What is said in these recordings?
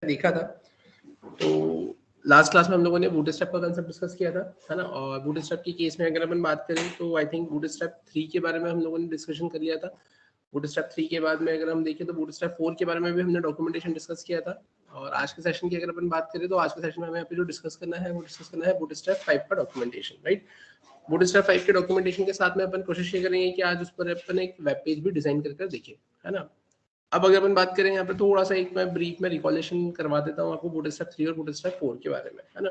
देखा था। तो लास्ट क्लास में हम लोगों ने बूटस्ट्रैप का कंसेप्ट डिस्कस किया था, है ना। और बूटस्ट्रैप की केस में अगर अपन बात करें तो आई थिंक बूटस्ट्रैप 3 के बारे में हम लोगों ने डिस्कशन कर लिया था। बूटस्ट्रैप 3 के बाद में अगर हम देखें तो बूटस्ट्रैप 4 के बारे में भी हमने डॉक्यूमेंटेशन डिस्कस किया था। और आज के सेशन की अगर अपन बात करें तो आज के सेशन में हमें यहाँ पे जो डिस्कस करना है वो डिस्कस करना है बूटस्ट्रैप 5 का डॉक्यूमेंटेशन, राइट। बूटस्ट्रैप 5 के डॉक्यूमेंटेशन के साथ में अपन कोशिश ये करेंगे कि आज उस पर अपन एक वेब पेज भी डिजाइन कर देखें, है ना। अब अगर अपन बात करें यहाँ पे थोड़ा सा एक मैं ब्रीफ में रिकॉलेक्शन करवा देता हूँ आपको बूटस्ट्रैप 3 और बूटस्ट्रैप 4 के बारे में, है ना।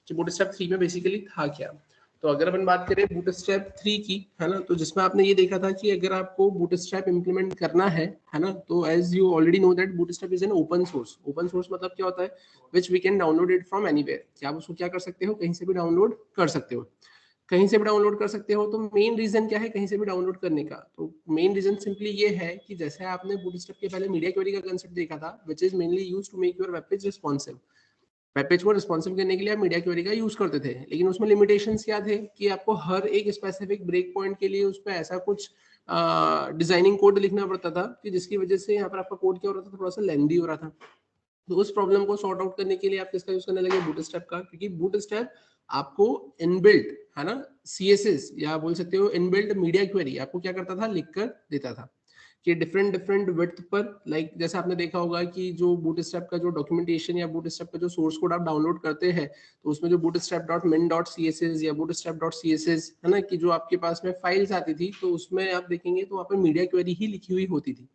कि बूटस्ट्रैप 3 में बेसिकली था क्या। तो अगर अपन बात करें बूटस्ट्रैप 3 की, है ना, तो जिसमें आपने ये देखा था कि अगर आपको बूटस्ट्रैप इंप्लीमेंट करना है ना, तो as you already know that bootstrap is an open source. Open source मतलब क्या होता है, which we can download it from anywhere, कि आप उसको क्या कर सकते हो, कहीं से भी डाउनलोड कर सकते हो। कहीं से भी डाउनलोड कर सकते हो। तो मेन रीजन क्या है कहीं से भी डाउनलोड करने का, तो मेन रीजन सिंपली ये है कि जैसे आपने बूटस्ट्रैप के पहले मीडिया क्वेरी का कांसेप्ट देखा था, which is mainly used to make your web page responsive. Web page को रिस्पॉन्सिव करने के लिए आप मीडिया क्वेरी का यूज करते थे, लेकिन उसमें लिमिटेशंस क्या थे कि आपको हर एक स्पेसिफिक ब्रेक पॉइंट के लिए उस पर ऐसा कुछ डिजाइनिंग कोड लिखना पड़ता था कि जिसकी वजह से यहाँ पर आपका कोड क्या हो रहा था, थोड़ा सा लेंदी हो रहा था। तो उस प्रॉब्लम को सॉर्ट आउट करने के लिए आप किसका यूज करने लगे, बूटस्ट्रैप का, क्योंकि बूटस्ट्रैप आपको इनबिल्ट, है ना, सीएसएस या बोल सकते हो इनबिल्ट मीडिया क्वेरी आपको क्या करता था, लिख कर देता था कि डिफरेंट डिफरेंट विड्थ पर, लाइक जैसे आपने देखा होगा कि जो बूटस्ट्रैप का जो डॉक्यूमेंटेशन या बूटस्ट्रैप का जो सोर्स कोड आप डाउनलोड करते हैं, तो उसमें जो bootstrap.min.css या bootstrap.css, है ना, कि जो आपके पास में फाइल्स आती थी, तो उसमें आप देखेंगे तो वहाँ पर मीडिया क्वेरी ही लिखी हुई होती थी,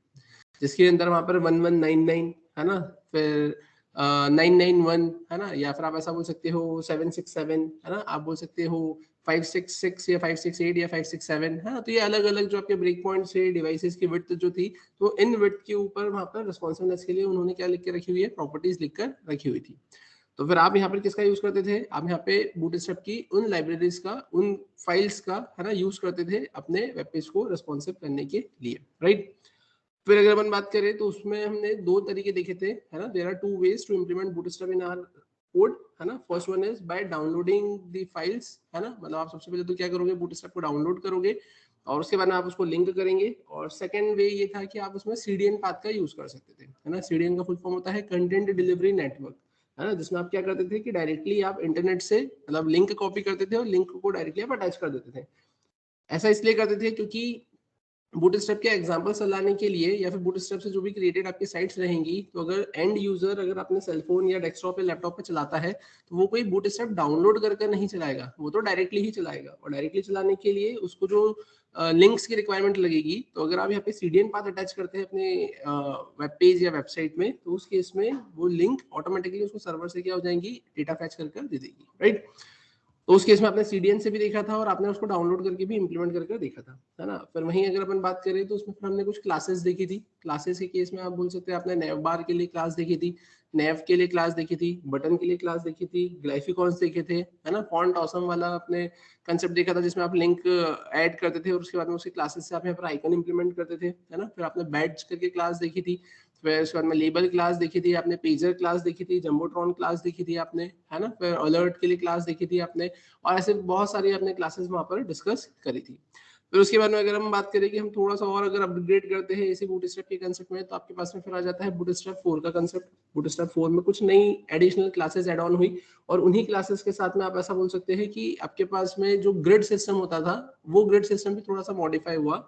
जिसके अंदर वहां पर 1199, है ना, फिर 991, है ना, या फिर आप ऐसा बोल सकते हो 767, है ना, आप बोल सकते हो 566 या 568 या 567, है ना। तो ये अलग अलग जो आपके ब्रेक पॉइंट से डिवाइसेस की विड्थ जो थी, तो इन विड्थ के ऊपर वहां पर रिस्पॉन्सिवनेस के लिए उन्होंने क्या लिख के रखी हुई है, प्रॉपर्टीज लिखकर रखी हुई थी। तो फिर आप यहाँ पर किसका यूज करते थे, आप यहाँ पे बूटस्ट्रैप की उन लाइब्रेरीज का, उन फाइल्स का, है ना, यूज करते थे अपने वेब पेज को रिस्पॉन्सिव करने के लिए, राइट। फिर अगर अपन बात करें तो उसमें हमने दो तरीके देखे थे, है ना। There are two ways to implement bootstrap in our code, है ना। First one is by downloading the files, है ना, मतलब आप सबसे पहले तो क्या करोगे, बूटस्ट्रैप को डाउनलोड करोगे और उसके बाद में आप उसको लिंक करेंगे। और सेकंड वे ये था कि आप उसमें सीडीएन पाथ का यूज कर सकते थे, है ना। सीडीएन का फुल फॉर्म होता है कंटेंट डिलीवरी नेटवर्क, है ना, जिसमें आप क्या करते थे कि डायरेक्टली आप इंटरनेट से मतलब लिंक कॉपी करते थे और लिंक को डायरेक्टली आप अटैच कर देते थे। ऐसा इसलिए करते थे क्योंकि बूटस्ट्रैप के एग्जांपल्स चलाने के लिए या फिर बूटस्ट्रैप से जो भी क्रिएटेड आपकी साइट्स रहेंगी, तो अगर एंड यूजर अगर अपने सेलफोन या डेस्कटॉप या लैपटॉप पे चलाता है, तो वो कोई बूटस्ट्रैप डाउनलोड करके नहीं चलाएगा, वो तो डायरेक्टली ही चलाएगा। और डायरेक्टली चलाने के लिए उसको जो लिंक्स की रिक्वायरमेंट लगेगी, तो अगर आप यहाँ पे सीडीएन पाथ अटैच करते हैं अपने वेब पेज या वेबसाइट में, तो उस केस में वो लिंक ऑटोमेटिकली उसको सर्वर से क्या हो जाएंगी, डेटा फैच कर दे देगी, राइट। तो उस केस में आपने सीडीएन से भी देखा था और आपने उसको डाउनलोड करके भी इंप्लीमेंट करके देखा था, है ना। फिर वहीं अगर अपन बात करें तो उसमें फिर हमने कुछ क्लासेस देखी थी। क्लासेस के केस में आप बोल सकते हैं आपने नेव बार के लिए क्लास देखी थी, नेव के लिए क्लास देखी थी, बटन के लिए क्लास देखी थी, ग्राफिकॉन्स देखे थे, है ना, फॉन्ट ऑसम वाला आपने कंसेप्ट देखा था जिसमें आप लिंक ऐड करते थे और उसके बाद में उसके क्लासेस से आप यहाँ पर आइकन इंप्लीमेंट करते थे, है ना। फिर आपने बैड्ज करके क्लास देखी थी, फिर उसके बाद में लेबल क्लास देखी थी आपने, पेजर क्लास देखी थी, जंबोट्रॉन क्लास देखी थी आपने, है ना। फिर अलर्ट के लिए क्लास देखी थी आपने, और ऐसे बहुत सारी आपने क्लासेस वहां पर डिस्कस करी थी। फिर उसके बाद में अगर हम बात करें कि हम थोड़ा सा और अगर अपग्रेड करते हैं इसी बूटस्ट्रैप के कंसेप्ट में, तो आपके पास में फिर आ जाता है बूटस्ट्रैप 4 का कंसेप्ट। बूटस्ट्रैप 4 में कुछ नई एडिशनल क्लासेस ऐड ऑन हुई, और उन्हीं क्लासेस के साथ में आप ऐसा बोल सकते हैं कि आपके पास में जो ग्रिड सिस्टम होता था, वो ग्रिड सिस्टम भी थोड़ा सा मॉडिफाई हुआ।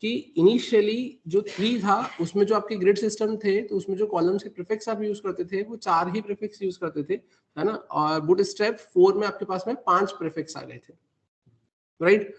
कि इनिशियली जो 3 था उसमें जो आपके ग्रिड सिस्टम थे, तो उसमें जो कॉलम्स के प्रीफिक्स आप यूज करते थे वो 4 ही प्रीफिक्स यूज करते थे, है ना। और बूटस्ट्रैप 4 में आपके पास में 5 प्रीफिक्स आ गए थे, राइट।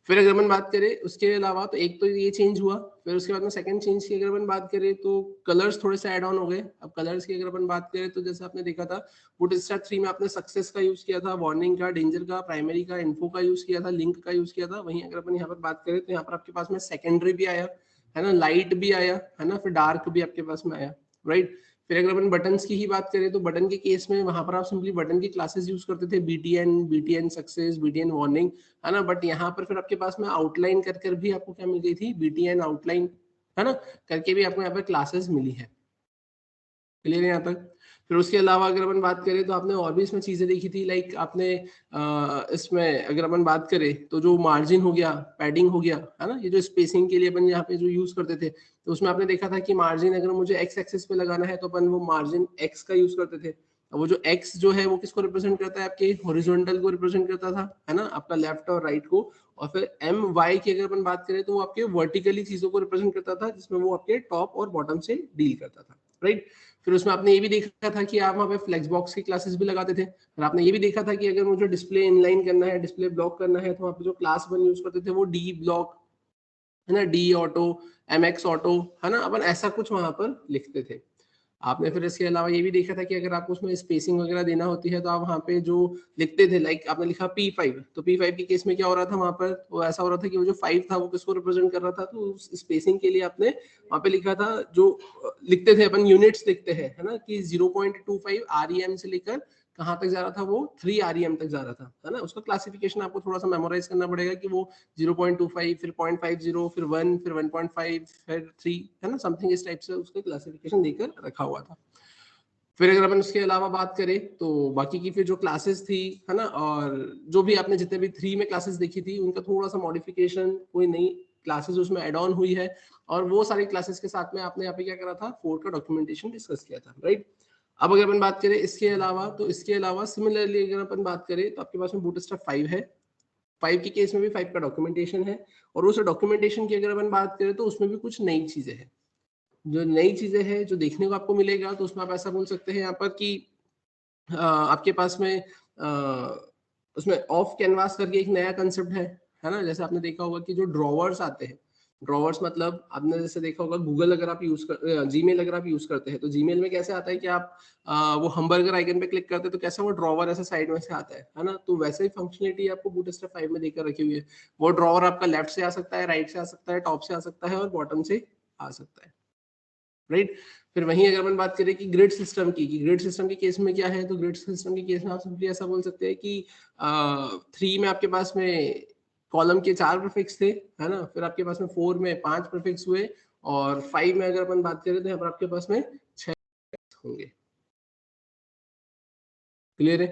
फिर अगर अपन बात करें उसके अलावा, तो एक तो ये चेंज हुआ। फिर उसके बाद में सेकंड चेंज की अगर अपन बात करें तो कलर्स थोड़े से ऐड ऑन हो गए। अब कलर्स की अगर अपन बात करें तो जैसे आपने देखा था बूटस्ट्रैप 3 में आपने सक्सेस का यूज किया था, वार्निंग का, डेंजर का, प्राइमरी का, इन्फो का यूज किया था, लिंक का यूज किया था। वहीं अगर अपन यहाँ पर बात करें तो यहाँ पर आपके पास में सेकेंडरी भी आया, है ना, लाइट भी आया, है ना, फिर डार्क भी आपके पास में आया, राइट। फिर अगर अपन बटन्स की ही बात करें तो बटन के केस में वहां पर आप सिंपली बटन की क्लासेस यूज करते थे, बीटीएन सक्सेस, बीटीएन वार्निंग, है ना। बट यहाँ पर फिर आपके पास में आउटलाइन कर भी आपको क्या मिल गई थी, बीटीएन आउटलाइन, है ना, करके भी आपको यहाँ पर क्लासेस मिली है। क्लियर है यहाँ तक? फिर उसके अलावा अगर अपन बात करें तो आपने और भी इसमें चीजें देखी थी, लाइक आपने इसमें अगर अपन बात करें तो जो मार्जिन हो गया, पैडिंग हो गया, है ना, ये जो स्पेसिंग के लिए अपन यहाँ पे जो यूज करते थे, तो उसमें आपने देखा था कि मार्जिन अगर मुझे एक्स एक्सिस पे लगाना है तो अपन वो मार्जिन एक्स का यूज करते थे। वो जो एक्स जो है वो किसको रिप्रेजेंट करता है, आपके हॉरिजॉन्टल को रिप्रेजेंट करता था, है ना, आपका लेफ्ट और राइट को। और फिर एम वाई की अगर अपन बात करें तो वो आपके वर्टिकली चीजों को रिप्रेजेंट करता था, जिसमें वो आपके टॉप और बॉटम से डील करता था, राइट। फिर उसमें आपने ये भी देखा था कि आप वहाँ पे फ्लेक्स बॉक्स की क्लासेस भी लगाते थे। और आपने ये भी देखा था कि अगर मुझे डिस्प्ले इनलाइन करना है, डिस्प्ले ब्लॉक करना है, तो वहाँ पे जो क्लास वन यूज करते थे वो डी ब्लॉक, है ना, D auto, M X auto, है ना, अपन ऐसा कुछ वहां पर लिखते थे। आपने फिर इसके अलावा ये भी देखा था कि अगर आपको उसमें स्पेसिंग वगैरह देना होती है तो आप वहाँ पे जो लिखते थे, लाइक आपने लिखा P5, तो P5 के केस में क्या हो रहा था वहाँ पर, वो ऐसा हो रहा था कि वो जो 5 था वो किसको रिप्रेजेंट कर रहा था, तो उस स्पेसिंग के लिए आपने वहाँ पे लिखा था जो लिखते थे अपन यूनिट्स लिखते हैं, है ना, कि 0.25 REM से लेकर कहाँ तक जा रहा था, वो 3 REM तक जा रहा था, है ना। उसका क्लासिफिकेशन आपको थोड़ा सा मेमोराइज करना पड़ेगा कि वो 0.25, फिर 0.50, फिर 1, फिर 1.5, फिर 3, है ना, समथिंग इस टाइप से उसका क्लासिफिकेशन देकर रखा हुआ था। फिर अगर अपन उसके अलावा बात करें तो बाकी की फिर जो क्लासेस थी, है ना, और जो भी आपने जितने भी 3 में क्लासेस देखी थी उनका थोड़ा सा मॉडिफिकेशन, कोई नई क्लासेस उसमें एड ऑन हुई है। और वो सारी क्लासेस के साथ में आपने यहाँ पे क्या करा था, 4 का डॉक्यूमेंटेशन डिस्कस किया था, राइट। अब अगर अपन बात करें इसके अलावा, तो इसके अलावा सिमिलरली अगर अपन बात करें तो आपके पास में बूटस्ट्रैप 5 है। 5 के केस में भी 5 का डॉक्यूमेंटेशन है। और उस डॉक्यूमेंटेशन की अगर अपन बात करें तो उसमें भी कुछ नई चीजें हैं। जो नई चीजें हैं जो देखने को आपको मिलेगा, तो उसमें आप ऐसा बोल सकते हैं यहाँ पर कि आपके पास में उसमें ऑफ कैनवास करके एक नया कंसेप्ट है ना। जैसे आपने देखा होगा कि जो ड्रॉवर्स आते हैं, ड्रॉवर्स मतलब आपने जैसे देखा होगा गूगल अगर आप यूज कर, जीमेल अगर आप यूज करते हैं तो जीमेल में कैसे आता है कि आप वो हमबर्गर आइकन पे क्लिक करते हैं तो कैसा वो ड्रॉवर ऐसे साइड में से आता है ना। तो वैसे ही फंक्शनलिटी आपको बूटस्ट्रैप 5 में देकर रखी हुई है। वो ड्रॉवर आपका लेफ्ट से आ सकता है, राइट से आ सकता है, टॉप से आ सकता है और बॉटम से आ सकता है, राइट। फिर वहीं अगर अपन बात करें कि ग्रिड सिस्टम की, ग्रिड सिस्टम के केस में क्या है, तो ग्रिड सिस्टम के केस में आप सिंपली ऐसा बोल सकते हैं कि 3 में आपके पास में कॉलम के 4 प्रीफिक्स थे, है ना। फिर आपके पास में 4 में 5 प्रीफिक्स हुए। और 5 में अगर अपन बात करें तो यहाँ पर आपके पास में 6 होंगे। क्लियर है।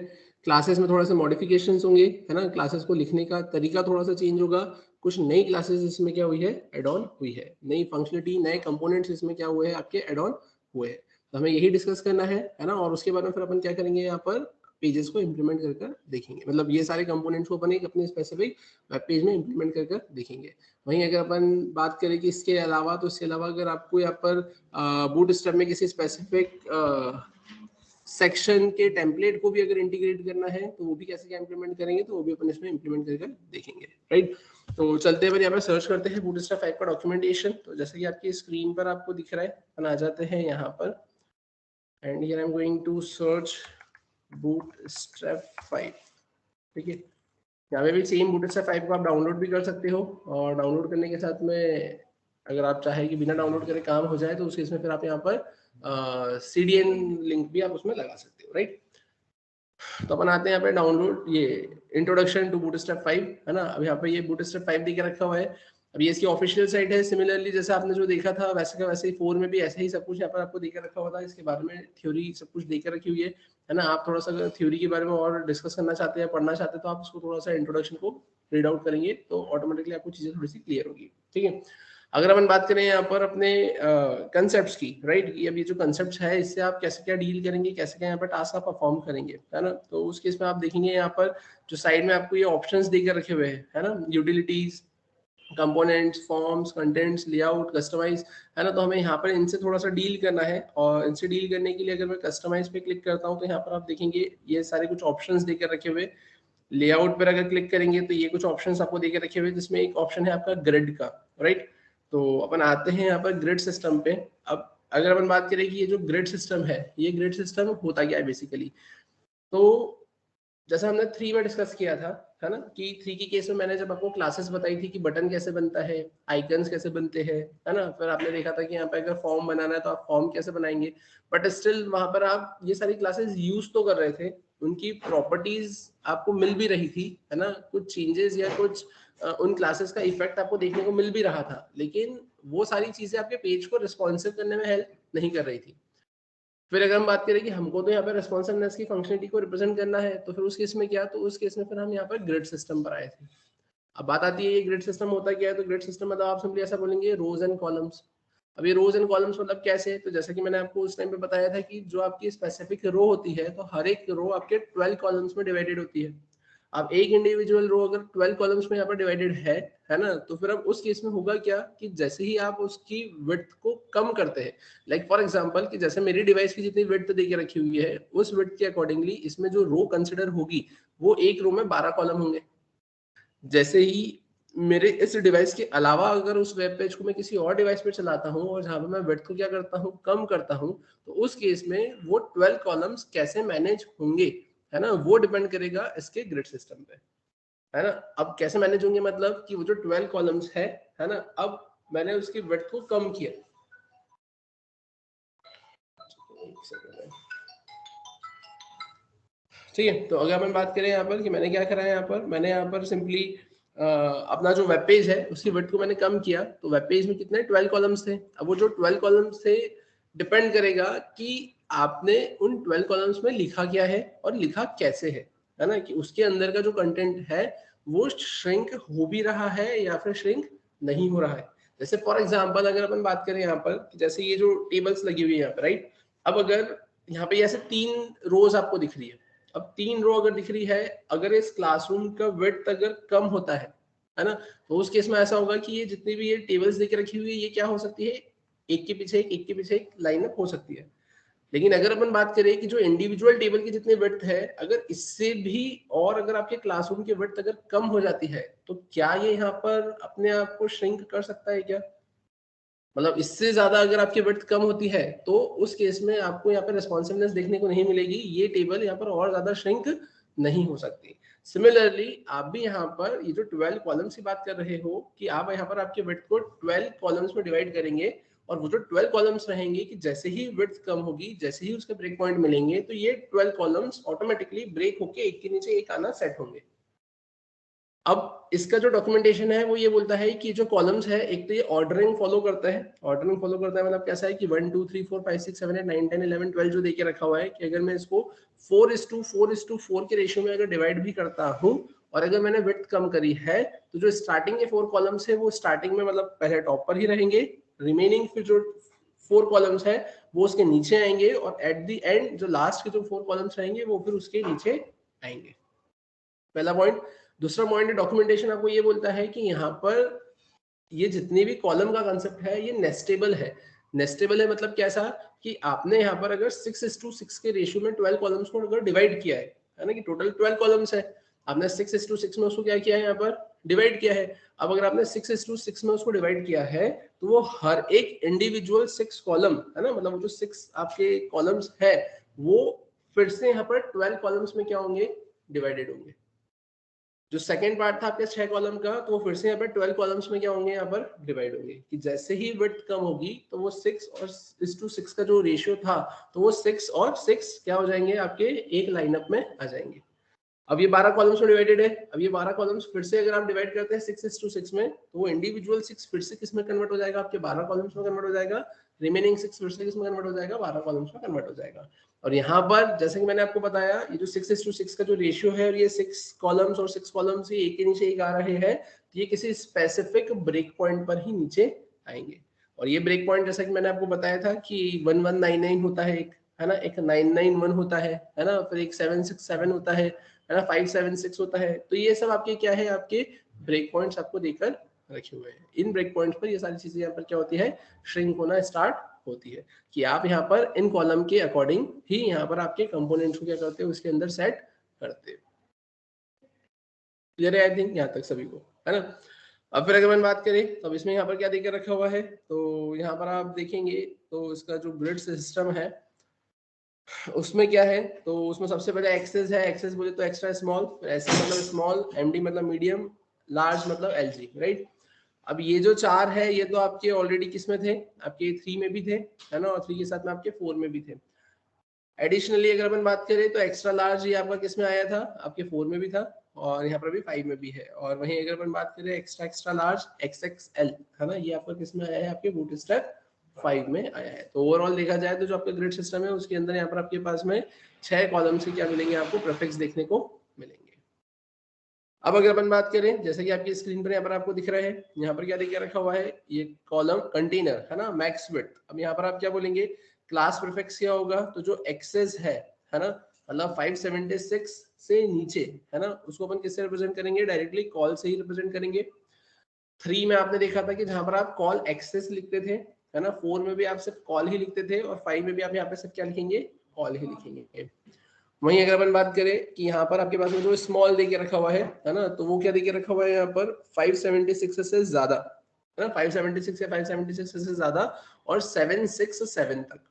क्लासेस में थोड़ा सा मॉडिफिकेशंस होंगे, है ना, क्लासेस को लिखने का तरीका थोड़ा सा चेंज होगा। कुछ नई क्लासेस इसमें क्या हुई है, एड ऑन हुई है, नई फंक्शनलिटी, नए कंपोनेंट्स इसमें क्या हुए हैं, आपके एड ऑन हुए हैं। तो हमें यही डिस्कस करना है ना। और उसके बाद में फिर अपन क्या करेंगे, यहाँ पर पेजेस को इम्प्लीमेंट कर कर देखेंगे, मतलब ये सारे कंपोनेंट्स को अपन एक अपने स्पेसिफिक वेब पेज में इम्प्लीमेंट कर कर देखेंगे। वहीं अगर अपन बात करें कि इसके अलावा, तो इसके अलावा अगर आपको यहाँ पर बूटस्ट्रैप में किसी स्पेसिफिक सेक्शन के टेम्पलेट को भी अगर इंटीग्रेट करना है तो वो भी कैसे क्या इंप्लीमेंट करेंगे, तो वो भी अपन इसमें इंप्लीमेंट करके देखेंगे, राइट। तो चलते हैं यहाँ पर सर्च करते हैं बूटस्ट्रैप 5 का डॉक्यूमेंटेशन। तो जैसे कि आपकी स्क्रीन पर आपको दिख रहा है, अपन आ जाते हैं यहाँ पर and here I am going to search bootstrap 5। ठीक है, यहाँ पे भी सेम बूटस्ट्रैप 5 को आप डाउनलोड भी कर सकते हो। और डाउनलोड करने के साथ में अगर आप चाहे कि बिना डाउनलोड करे काम हो जाए तो उस केस में फिर आप यहाँ पर CDN लिंक भी आप उसमें लगा सकते हो, राइट। तो अपन आते हैं यहाँ पे डाउनलोड, ये इंट्रोडक्शन टू बूटस्ट्रैप 5, है ना। अब यहाँ पे ये बूटस्ट्रैप 5 देके रखा हुआ है। अब ये इसकी ऑफिशियल साइट है। सिमिलरली जैसे आपने जो देखा था वैसे का वैसे ही 4 में भी ऐसे ही सब कुछ यहाँ पर आपको देकर रखा हुआ था। इसके बारे में थ्योरी सब कुछ देकर रखी हुई है ना। आप थोड़ा सा अगर थ्योरी के बारे में और डिस्कस करना चाहते हैं, पढ़ना चाहते हैं, तो आप उसको थोड़ा सा इंट्रोडक्शन को रीड आउट करेंगे तो ऑटोमेटिकली आपको चीजें थोड़ी सी क्लियर होगी, ठीक है। अगर अपन बात करें यहाँ पर अपने कंसेप्ट्स की, राइट, कि अब ये जो कंसेप्ट है इससे आप कैसे क्या डील करेंगे, कैसे क्या यहाँ पर टास्क आप परफॉर्म करेंगे, है ना। तो उस केस में आप देखेंगे यहाँ पर जो साइड में आपको ये ऑप्शंस देकर रखे हुए हैं, है ना, utilities, components, forms, contents, layout, customize, है ना। तो हमें यहाँ पर इनसे थोड़ा सा डील करना है। और इनसे डील करने के लिए अगर मैं कस्टमाइज पे क्लिक करता हूँ तो यहाँ पर आप देखेंगे ये सारे कुछ ऑप्शंस देकर रखे हुए। लेआउट पर अगर क्लिक करेंगे तो ये कुछ ऑप्शंस आपको देकर रखे हुए, जिसमें एक ऑप्शन है आपका ग्रिड का, राइट। तो अपन आते हैं यहाँ पर ग्रिड सिस्टम पे। अब अगर अपन बात करें कि ये जो ग्रिड सिस्टम है, ये ग्रिड सिस्टम होता क्या है बेसिकली, तो जैसा हमने 3 में डिस्कस किया था, है ना, कि 3 के केस में मैंने जब आपको क्लासेस बताई थी कि बटन कैसे बनता है, आइकन्स कैसे बनते हैं, है ना। फिर आपने देखा था कि यहाँ पे अगर फॉर्म बनाना है तो आप फॉर्म कैसे बनाएंगे। बट स्टिल वहां पर आप ये सारी क्लासेस यूज तो कर रहे थे, उनकी प्रॉपर्टीज आपको मिल भी रही थी, है ना। कुछ चेंजेस या कुछ उन क्लासेस का इफेक्ट आपको देखने को मिल भी रहा था, लेकिन वो सारी चीजें आपके पेज को रिस्पॉन्सिव करने में हेल्प नहीं कर रही थी। फिर अगर हम बात करें कि हमको तो यहाँ पर रेस्पॉन्सिवनेस की फंक्शनलिटी को रिप्रेजेंट करना है, तो फिर उस केस में क्या, तो उस केस में फिर हम यहाँ पर ग्रिड सिस्टम पर आए थे। अब बात आती है ये ग्रिड सिस्टम होता क्या है, तो ग्रिड सिस्टम मतलब आप सिंपली ऐसा बोलेंगे रोज एंड कॉलम्स। अब ये रोज एंड कॉलम्स मतलब कैसे, तो जैसा कि मैंने आपको उस टाइम पे बताया था कि जो आपकी स्पेसिफिक रो होती है, तो हर एक रो आपके 12 कॉलम्स में डिवाइडेड होती है। अब एक इंडिविजुअल रो अगर 12 कॉलम्स में यहाँ पर डिवाइडेड है ना, तो फिर अब उस केस में होगा क्या कि जैसे ही आप उसकी विड्थ को कम करते हैं, लाइक फॉर एग्जांपल कि जैसे मेरी डिवाइस की जितनी विड्थ दे के रखी हुई है, उस विड्थ के अकॉर्डिंगली इसमें जो रो कंसिडर होगी वो एक रो में 12 कॉलम होंगे। जैसे ही मेरे इस डिवाइस के अलावा अगर उस वेब पेज को मैं किसी और डिवाइस पे चलाता हूँ और जहां पर मैं विड्थ को क्या करता हूँ, कम करता हूँ, तो उस केस में वो 12 कॉलम्स कैसे मैनेज होंगे, है ना, वो डिपेंड करेगा इसके ग्रिड सिस्टम पे, है ना। अब कैसे मैनेज होंगे मतलब कि वो जो 12 कॉलम्स है ना, अब मैंने उसकी विड्थ को कम किया। ठीक है, तो अगर हम बात करें यहाँ पर कि मैंने क्या करा है, यहाँ पर मैंने यहाँ पर सिंपली अपना जो वेब पेज है उसकी विड्थ को मैंने कम किया, तो वेब पेज में कितने 12 कॉलम्स थे। अब वो जो 12 कॉलम्स थे डिपेंड करेगा कि आपने उन 12 कॉलम्स में लिखा क्या है और लिखा कैसे है ना, कि उसके अंदर का जो कंटेंट है वो श्रिंक हो भी रहा है या फिर श्रिंक नहीं हो रहा है। जैसे फॉर एग्जाम्पल अगर अपन बात करें यहाँ पर, जैसे ये जो टेबल्स लगी हुई है यहाँ पर, राइट। अब अगर यहाँ पे ऐसे 3 रोज आपको दिख रही है, अब 3 रो अगर दिख रही है, अगर इस क्लासरूम का विड्थ अगर कम होता है ना, तो उस केस में ऐसा होगा कि ये जितनी भी ये टेबल्स देके रखी हुई है, ये क्या हो सकती है, एक के पीछे एक के पीछे एक लाइनअप हो सकती है। लेकिन अगर अपन बात करें कि जो इंडिविजुअल टेबल की जितनी विड्थ है, अगर इससे भी और अगर आपके क्लासरूम की विड्थ अगर कम हो जाती है, तो क्या ये यहाँ पर अपने आप को श्रिंक कर सकता है क्या, मतलब इससे ज्यादा अगर आपकी विड्थ कम होती है, तो उस केस में आपको यहाँ पर रेस्पॉन्सिवनेस देखने को नहीं मिलेगी, ये टेबल यहाँ पर और ज्यादा श्रिंक नहीं हो सकती। सिमिलरली आप भी यहाँ पर ये जो 12 कॉलम्स की बात कर रहे हो कि आप यहाँ पर आपके विड्थ को 12 कॉलम्स में डिवाइड करेंगे, और वो जो 12 कॉलम्स रहेंगे कि जैसे ही विड्थ कम होगी, जैसे ही उसके ब्रेक पॉइंट मिलेंगे, तो ये 12 कॉलम्स ऑटोमेटिकली ब्रेक होके एक के नीचे एक आना सेट होंगे। अब इसका जो डॉक्यूमेंटेशन है वो ये बोलता है कि जो कॉलम्स है, एक तो ये ऑर्डरिंग फॉलो करता है। ऑर्डरिंग फॉलो करता है मतलब कैसा है कि 1 2 3 4 5 6 7 8 9 10 11 12 जो देके रखा हुआ है, कि अगर मैं इसको 4:4:4 के रेशियो में अगर डिवाइड भी करता हूँ, और अगर मैंने विड्थ कम करी है, तो जो स्टार्टिंग के 4 कॉलम्स है वो स्टार्टिंग में मतलब पहले टॉप पर ही रहेंगे, रिमेनिंग फिर जो 4 कॉलम्स है वो उसके नीचे आएंगे, और एट द एंड जो लास्ट के जो 4 कॉलम्स रहेंगे वो फिर उसके नीचे आएंगे। पहला पॉइंट। दूसरा पॉइंट डॉक्यूमेंटेशन आपको ये बोलता है कि यहाँ पर ये जितने भी कॉलम का कंसेप्ट है ये नेस्टेबल है। नेस्टेबल है मतलब कैसा, कि आपने यहाँ पर अगर 6:6 के रेशियो में 12 कॉलम्स को अगर डिवाइड किया है ना, कि टोटल 12 कॉलम्स है, आपने 6:6 में उसको क्या किया है, यहाँ पर डिवाइड किया है। अब अगर आपने 6:6 में उसको डिवाइड किया है, तो वो हर एक इंडिविजुअल 6 कॉलम है ना, मतलब वो जो 6 आपके कॉलम्स है वो फिर से यहाँ पर 12 कॉलम्स में क्या होंगे, डिवाइडेड होंगे। जो सेकंड पार्ट था आपके 6 कॉलम का, तो वो फिर से यहाँ पर 12 कॉलम्स में क्या होंगे, यहाँ पर डिवाइड होंगे, कि जैसे ही विड्थ कम होगी तो वो 6 और 6 का जो रेशियो था, तो वो 6 और 6 क्या हो जाएंगे, आपके एक लाइनअप में आ जाएंगे। अब ये 12 कॉलम्स में डिवाइडेड है। अब ये 12 कॉलम्स फिर से अगर आप डिवाइड करते हैं 6:6 में, तो वो इंडिविजुअल 6 फिर से किस में कन्वर्ट हो जाएगा, आपके 12 कॉलम्स में कन्वर्ट हो जाएगा। रिमेनिंग 6 फिर से किस में कन्वर्ट हो जाएगा, 12 कॉलम्स में कन्वर्ट हो जाएगा। और यहाँ पर जैसे कि मैंने आपको बताया, ये जो 6:6 का जो रेशियो है, और ये 6 कॉलम्स और 6 कॉलम्स एक के नीचे एक आ रहे हैं, तो ये किसी स्पेसिफिक ब्रेक पॉइंट पर ही नीचे आएंगे। और ये ब्रेक पॉइंट जैसा कि मैंने आपको बताया था कि 1199 होता है एक, है ना, एक 991 होता है ना, फिर एक 767 होता है ना, 576 होता है। तो ये सब आपके क्या है, आपके ब्रेक पॉइंट्स आपको देकर रखे हुए हैं। इन ब्रेक पॉइंट्स पर ये सारी चीजें यहाँ पर क्या होती है, श्रिंक होना स्टार्ट होती है, कि आप यहाँ पर इन कॉलम के अकॉर्डिंग ही यहाँ पर आपके कंपोनेंट्स को क्या करते हो, उसके अंदर सेट करते हो। क्लियर है आई थिंक यहाँ तक सभी को, है ना। अब फिर अगर हम बात करें, तो इसमें यहाँ पर क्या देकर रखा हुआ है, तो यहाँ पर आप देखेंगे तो इसका जो ग्रिड सिस्टम है उसमें क्या है, तो उसमें सबसे पहले एक्सेस है। एक्सेस बोले तो एक्स्ट्रा स्मॉल, ऐसे मतलब स्मॉल, एमडी मतलब मीडियम, लार्ज मतलब एलजी, राइट। अब ये जो 4 है ये तो आपके ऑलरेडी किस में थे, आपके 3 में भी थे, है ना, और 3 के साथ में आपके 4 में भी थे। एडिशनली अगर अपन बात करें तो एक्स्ट्रा लार्ज ये आपका किस में आया था, आपके 4 में भी था, और यहाँ पर भी 5 में भी है। और वहीं अगर अपन बात करें एक्स्ट्रा एक्स्ट्रा लार्ज XXL, है ना, ये आपका किस में आया है, आपके बूटस्ट्रैप 5 में आया है। तो ओवरऑल देखा जाए तो जो आपका ग्रिड सिस्टम है उसके अंदर यहाँ पर आपके पास में 6 कॉलम से क्या मिलेंगे, आपको प्रीफिक्स देखने को मिलेंगे। अब अगर अपन बात करें, जैसे कि आपकी स्क्रीन पर यहाँ पर आपको दिख रहा है, यहाँ पर क्या दिख रखा हुआ है, ये कॉलम कंटेनर है ना, मैक्स विड्थ। अब यहाँ पर आप क्या बोलेंगे, क्लास प्रीफिक्स क्या होगा, तो जो एक्सेस है ना, मतलब 576 से नीचे है ना, उसको अपन किससे रिप्रेजेंट करेंगे, डायरेक्टली कॉल से ही रिप्रेजेंट करेंगे। 3 में आपने देखा था कि जहां पर आप कॉल एक्सेस लिखते थे है ना, 4 में भी आप सिर्फ कॉल ही लिखते थे, और 5 में भी आप यहाँ पे सिर्फ क्या लिखेंगे, कॉल ही लिखेंगे। वहीं अगर अपन बात करें कि यहाँ पर आपके पास में जो स्मॉल देके रखा हुआ है ना, तो वो क्या देके रखा हुआ है यहाँ पर 576 से ज्यादा है ना, 576 या 576 से ज्यादा और 767 तक,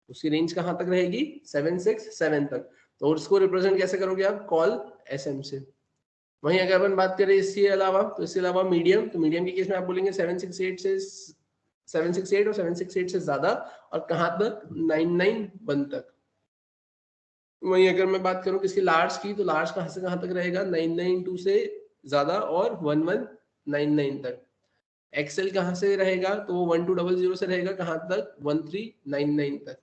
उसकी रेंज कहां तक रहेगी, 767 तक। तो उसको रिप्रेजेंट कैसे करोगे आप, कॉल एसएम से। वहीं अगर अपन बात करें इसके अलावा, तो इसके अलावा मीडियम, तो मीडियम के केस में आप बोलेंगे 768 से 768 और 768 से ज्यादा, और कहां तक, 991 तक। वहीं अगर मैं बात करूं किसकी, लार्ज की, तो लार्ज कहां से कहां तक रहेगा, 992 से ज्यादा और 1199 तक। एक्सेल कहां से रहेगा, तो वो 1200 से रहेगा, कहां तक, 1399 तक।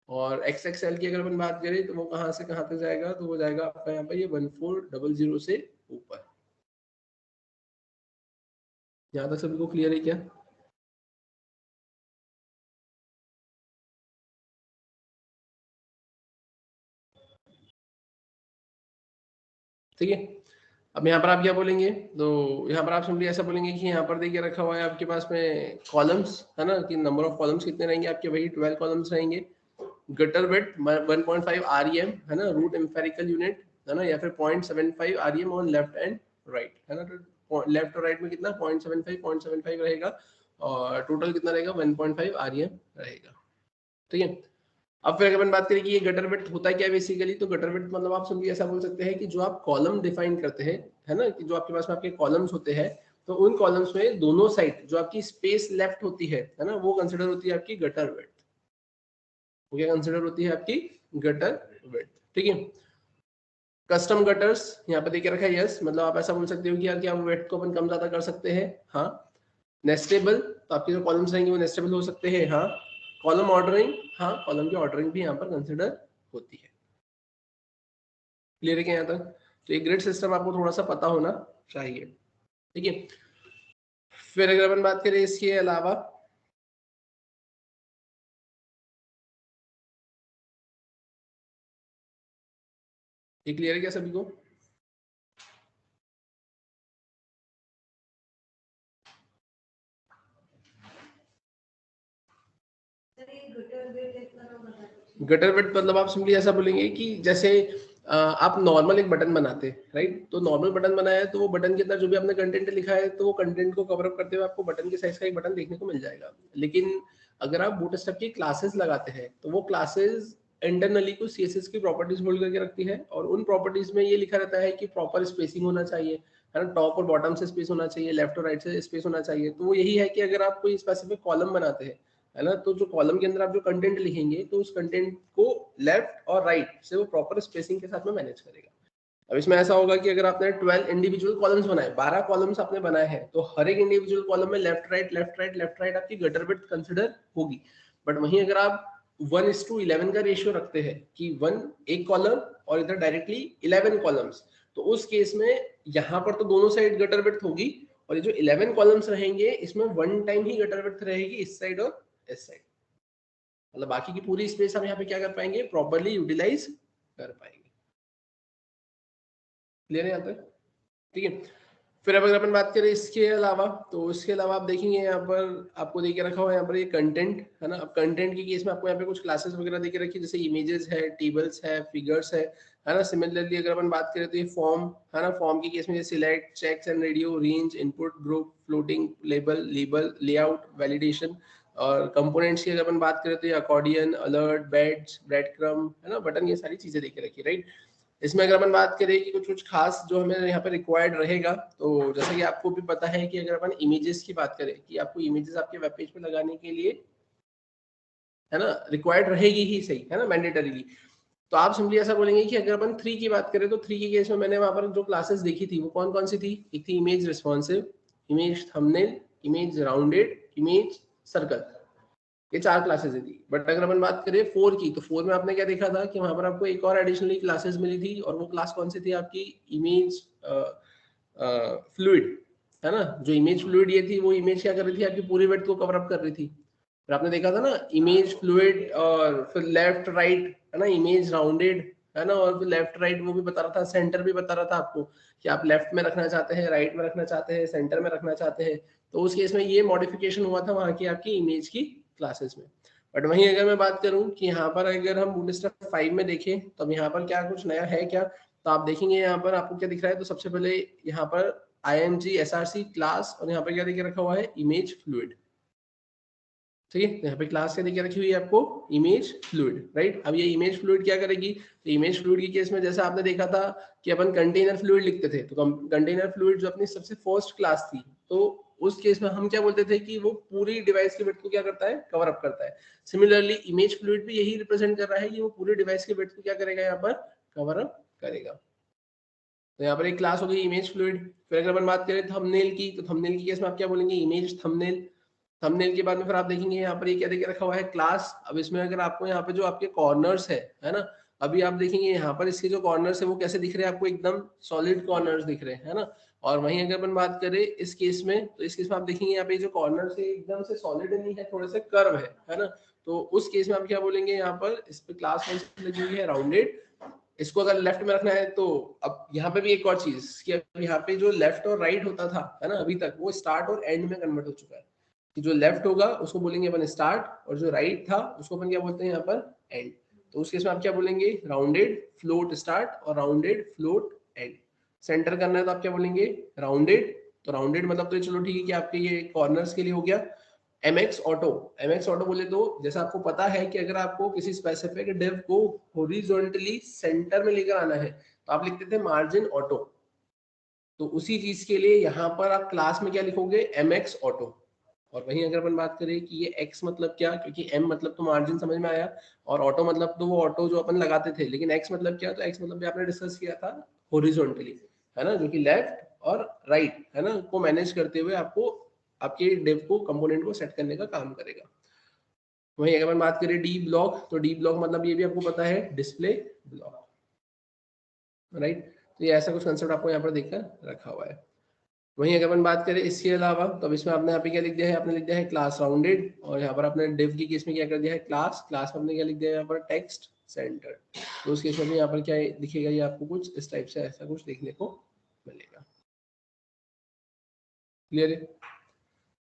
और XXL की अगर अपन बात करें तो वो कहां से कहां तक जाएगा, तो वो जाएगा आपका यहाँ पर ये 1400 से ऊपर। यहाँ तक सभी को क्लियर है क्या? ठीक है। अब यहाँ पर आप क्या बोलेंगे, तो यहाँ पर आप सिंपली ऐसा बोलेंगे कि यहाँ पर देखिए रखा हुआ है आपके पास में कॉलम्स है ना, कि नंबर ऑफ कॉलम्स कितने रहेंगे आपके, वही 12 कॉलम्स रहेंगे। गटर विड्थ 1.5 REM है ना, रूट एम्पेरिकल यूनिट है ना, या फिर 0.75 REM on left and right है ना, तो लेफ्ट और राइट में कितना 0.75 रहेगा, और टोटल कितना रहेगा 1.5 REM रहेगा। ठीक है। अब फिर अगर अपन बात करें कि ये गटर विड्थ होता है क्या बेसिकली, तो गटर विड्थ मतलब आप सिंपली ऐसा बोल सकते हैं कि जो आप कॉलम डिफाइन करते हैं है ना, कि जो आपके पास में आपके कॉलम्स होते हैं, तो उन कॉलम्स में दोनों साइड जो आपकी स्पेस लेफ्ट होती है ना, वो कंसिडर होती है आपकी गटर विड्थ। वो क्या कंसिडर होती है आपकी, गटर विड्थ। ठीक है। कस्टम गटर्स यहाँ पे देखे रखा है, यस, मतलब आप ऐसा बोल सकते हो कि यार क्या विड्थ को अपन कम ज्यादा कर सकते हैं, हाँ। नेस्टेबल, तो आपके जो कॉलम्स रहेंगे वो नेस्टेबल हो सकते हैं, हाँ। कॉलम ऑर्डरिंग, हाँ, कॉलम की ऑर्डरिंग भी यहाँ पर कंसिडर होती है। क्लियर है क्या यहाँ तक? तो ये ग्रिड सिस्टम आपको थोड़ा सा पता होना चाहिए। ठीक है। फिर अगर अपन बात करें इसके अलावा, ये क्लियर है क्या सभी को? गटर विड्थ मतलब आप सिंपली ऐसा बोलेंगे कि जैसे आप नॉर्मल एक बटन बनाते हैं, राइट, तो नॉर्मल बटन बनाया है, तो वो बटन के अंदर जो भी आपने कंटेंट लिखा है, तो वो कंटेंट को कवर अप करते हुए आपको बटन के साइज का एक बटन देखने को मिल जाएगा। लेकिन अगर आप बूटस्ट्रैप की क्लासेस लगाते हैं, तो वो क्लासेस इंटरनली कुछ CSS की प्रॉपर्टीज होल्ड करके रखती है, और उन प्रॉपर्टीज में ये लिखा रहता है कि प्रॉपर स्पेसिंग होना चाहिए है ना, टॉप और बॉटम से स्पेस होना चाहिए, लेफ्ट और राइट से स्पेस होना चाहिए। तो वो यही है कि अगर आप कोई स्पेसिफिक कॉलम बनाते हैं है ना, तो जो कॉलम के अंदर आप जो कंटेंट लिखेंगे, तो उस कंटेंट को लेफ्ट और राइट से वो प्रॉपर स्पेसिंग के साथ में मैनेज करेगा। अब इसमें ऐसा होगा कि अगर आपने 12 इंडिविजुअल कॉलम्स बनाए, 12 कॉलम्स आपने बनाए हैं, तो हर एक इंडिविजुअल कॉलम में left right left right left right आपकी गटर विड्थ कंसिडर होगी। बट वहीं अगर आप 1:11 का रेशियो रखते हैं कि 1 एक कॉलम और इधर डायरेक्टली 11 कॉलम्स, तो उस केस में यहाँ पर तो दोनों साइड गटर विड्थ होगी, और ये जो 11 कॉलम्स रहेंगे इसमें 1 टाइम ही गटर विड्थ रहेगी इस साइड और इस साइड, मतलब बाकी की पूरी स्पेस हम यहाँ पे क्या कर पाएंगे, प्रॉपर्ली यूटिलाइज कर पाएंगे। क्लियर है यहाँ तक? ठीक है। फिर अब अगर अपन बात करें इसके अलावा, तो इसके अलावा आप देखेंगे यहाँ पर आपको देके रखा हुआ है यहाँ पर ये कंटेंट है ना। अब कंटेंट की केस में आपको यहाँ पे कुछ क्लासेस वगैरह देके रखी है, जैसे इमेजेस है, टेबल्स है, फिगर्स है ना। सिमिलरली अगर अपन बात करें तो ये फॉर्म है ना, फॉर्म की केस में select, checks and radio, range, input, group, floating, label, layout, validation. और कंपोनेंट्स की अगर अपन बात करें तो ये accordion, alert, beds, bread crumb है ना, बटन, ये सारी चीजें देके रखी है, राइट। इसमें अगर अपन बात करें कि कुछ कुछ खास जो हमें यहाँ पे रिक्वायर्ड रहेगा, तो जैसे कि आपको भी पता है कि अगर अपन इमेजेस की बात करें कि आपको इमेजेस आपके वेब पेज पे लगाने के लिए है ना रिक्वायर्ड रहेगी ही, सही है ना, मैंडेटरीली। तो आप सिंपली ऐसा बोलेंगे कि अगर अपन 3 की बात करें, तो 3 की केस में मैंने वहां पर जो क्लासेस देखी थी वो कौन कौन सी थी, एक थी image responsive, image thumbnail, image rounded, image circle, ये 4 क्लासेस थी। बट अगर अपन बात करें 4 की, तो 4 में आपने क्या देखा था कि वहां पर आपको एक और एडिशनली क्लासेस मिली थी, और वो क्लास कौन सी थी आपकी, इमेज फ्लूइड, है ना। जो इमेज फ्लूइड ये थी, वो इमेज क्या कर रही थी, आपकी पूरी वेट को कवर अप कर रही थी। फिर आपने देखा था ना इमेज फ्लूइड, और फिर लेफ्ट राइट, है ना, इमेज राउंडेड, है ना, और फिर लेफ्ट राइट वो भी बता रहा था, सेंटर भी बता रहा था आपको कि आप लेफ्ट में रखना चाहते हैं, राइट में रखना चाहते हैं, सेंटर में रखना चाहते हैं। तो उस केस में ये मॉडिफिकेशन हुआ था वहां की आपकी इमेज की क्लासेस में। बट वहीं अगर मैं बात करूं कि यहाँ पर अगर हम बूटस्ट्रैप 5 में देखें, तो अब यहाँ पर क्या कुछ नया है क्या, तो आप देखेंगे यहाँ पर आपको क्या दिख रहा है। तो सबसे पहले यहाँ पर IMG SRC क्लास, और यहाँ पर क्या देके रखा हुआ है, इमेज फ्लूइड। ठीक है, यहाँ पे क्लास क्या देके रखी हुई है आपको, इमेज फ्लूइड, राइट। अब ये इमेज फ्लूइड क्या करेगी, तो इमेज फ्लूइड के केस में जैसे आपने देखा था कि अपन कंटेनर फ्लूइड लिखते थे, तो कंटेनर फ्लूइड जो अपनी सबसे फर्स्ट क्लास थी, तो उस केस में हम क्या बोलते थे कि वो पूरी डिवाइस के वेट को क्या करता है, कवर अप करता है। सिमिलरली इमेज फ्लूइड भी यही रिप्रेजेंट कर रहा है कि वो पूरी डिवाइस के वेट को क्या करेगा, यहाँ पर कवर अप करेगा। तो यहाँ पर एक क्लास हो गई इमेज फ्लूइड। फिर अगर अपन बात करें थंबनेल की, तो थंबनेल की केस में आप क्या बोलेंगे, इमेज थंबनेल। थंबनेल के बाद में फिर आप देखेंगे यहाँ पर ये क्या देके रखा हुआ है, क्लास। अब इसमें अगर आपको यहाँ पे जो आपके कॉर्नर्स है ना, अभी आप देखेंगे यहाँ पर इसके जो कॉर्नर्स है वो कैसे दिख रहे हैं आपको, एकदम सॉलिड कॉर्नर्स दिख रहे हैं, है ना। और वहीं अगर अपन बात करें इस केस में, तो इस केस में आप देखेंगे यहाँ पे जो कॉर्नर्स है एकदम से सॉलिड नहीं है, थोड़े से कर्व है ना। तो उस केस में आप क्या बोलेंगे, यहाँ पर इस पे क्लास कौन सी लगी हुई है, राउंडेड। इसको अगर लेफ्ट में रखना है, तो अब यहाँ पे भी एक और चीज कि अब यहाँ पे जो लेफ्ट और राइट होता था, है ना, अभी तक वो स्टार्ट और एंड में कन्वर्ट हो चुका है। कि जो लेफ्ट होगा उसको बोलेंगे अपन स्टार्ट, और जो राइट था उसको अपन क्या बोलते हैं यहाँ पर, एंड। तो उस केस में आप क्या बोलेंगे, राउंडेड फ्लोट स्टार्ट और राउंडेड फ्लोट एंड। सेंटर करना है तो आप क्या बोलेंगे, राउंडेड। तो राउंडेड मतलब तो चलो ठीक है कि आपके ये कॉर्नर्स के लिए हो गया। MX ऑटो, MX ऑटो बोले तो जैसा आपको पता है कि अगर आपको किसी स्पेसिफिक डिव को हॉरिजॉन्टली सेंटर में लेकर आना है, तो आप लिखते थे मार्जिन ऑटो। तो उसी चीज के लिए यहाँ पर आप क्लास में क्या लिखोगे, MX ऑटो। और वहीं अगर अपन बात करें कि ये X मतलब क्या, क्योंकि M मतलब तो मार्जिन समझ में आया, और ऑटो मतलब तो वो ऑटो जो अपन लगाते थे, लेकिन X मतलब क्या, तो X मतलब भी आपने डिस्कस किया था हॉरिजॉन्टली, है ना, जो कि लेफ्ट और राइट, है ना, को मैनेज करते हुए आपको आपके डिव को कंपोनेंट को सेट करने का काम करेगा। वहीं अगर अपन बात करें डी ब्लॉक, तो डी ब्लॉक मतलब ये भी आपको पता है, डिस्प्ले ब्लॉक, राइट। तो ये ऐसा कुछ कंसेप्ट आपको यहाँ पर देखकर रखा हुआ है। वहीं अगर अपन बात करें इसके अलावा, तो अब इसमें आपने यहाँ पे क्या लिख दिया है, आपने लिख दिया है क्लास राउंडेड, और यहाँ पर आपने डिव की केस में क्या कर दिया है, क्लास। क्लास में आपने क्या लिख दिया है यहाँ पर, टेक्स्ट सेंटर। तो उस केस में भी यहाँ पर क्या दिखेगा, ये आपको कुछ इस टाइप से ऐसा कुछ देखने को मिलेगा। क्लियर है।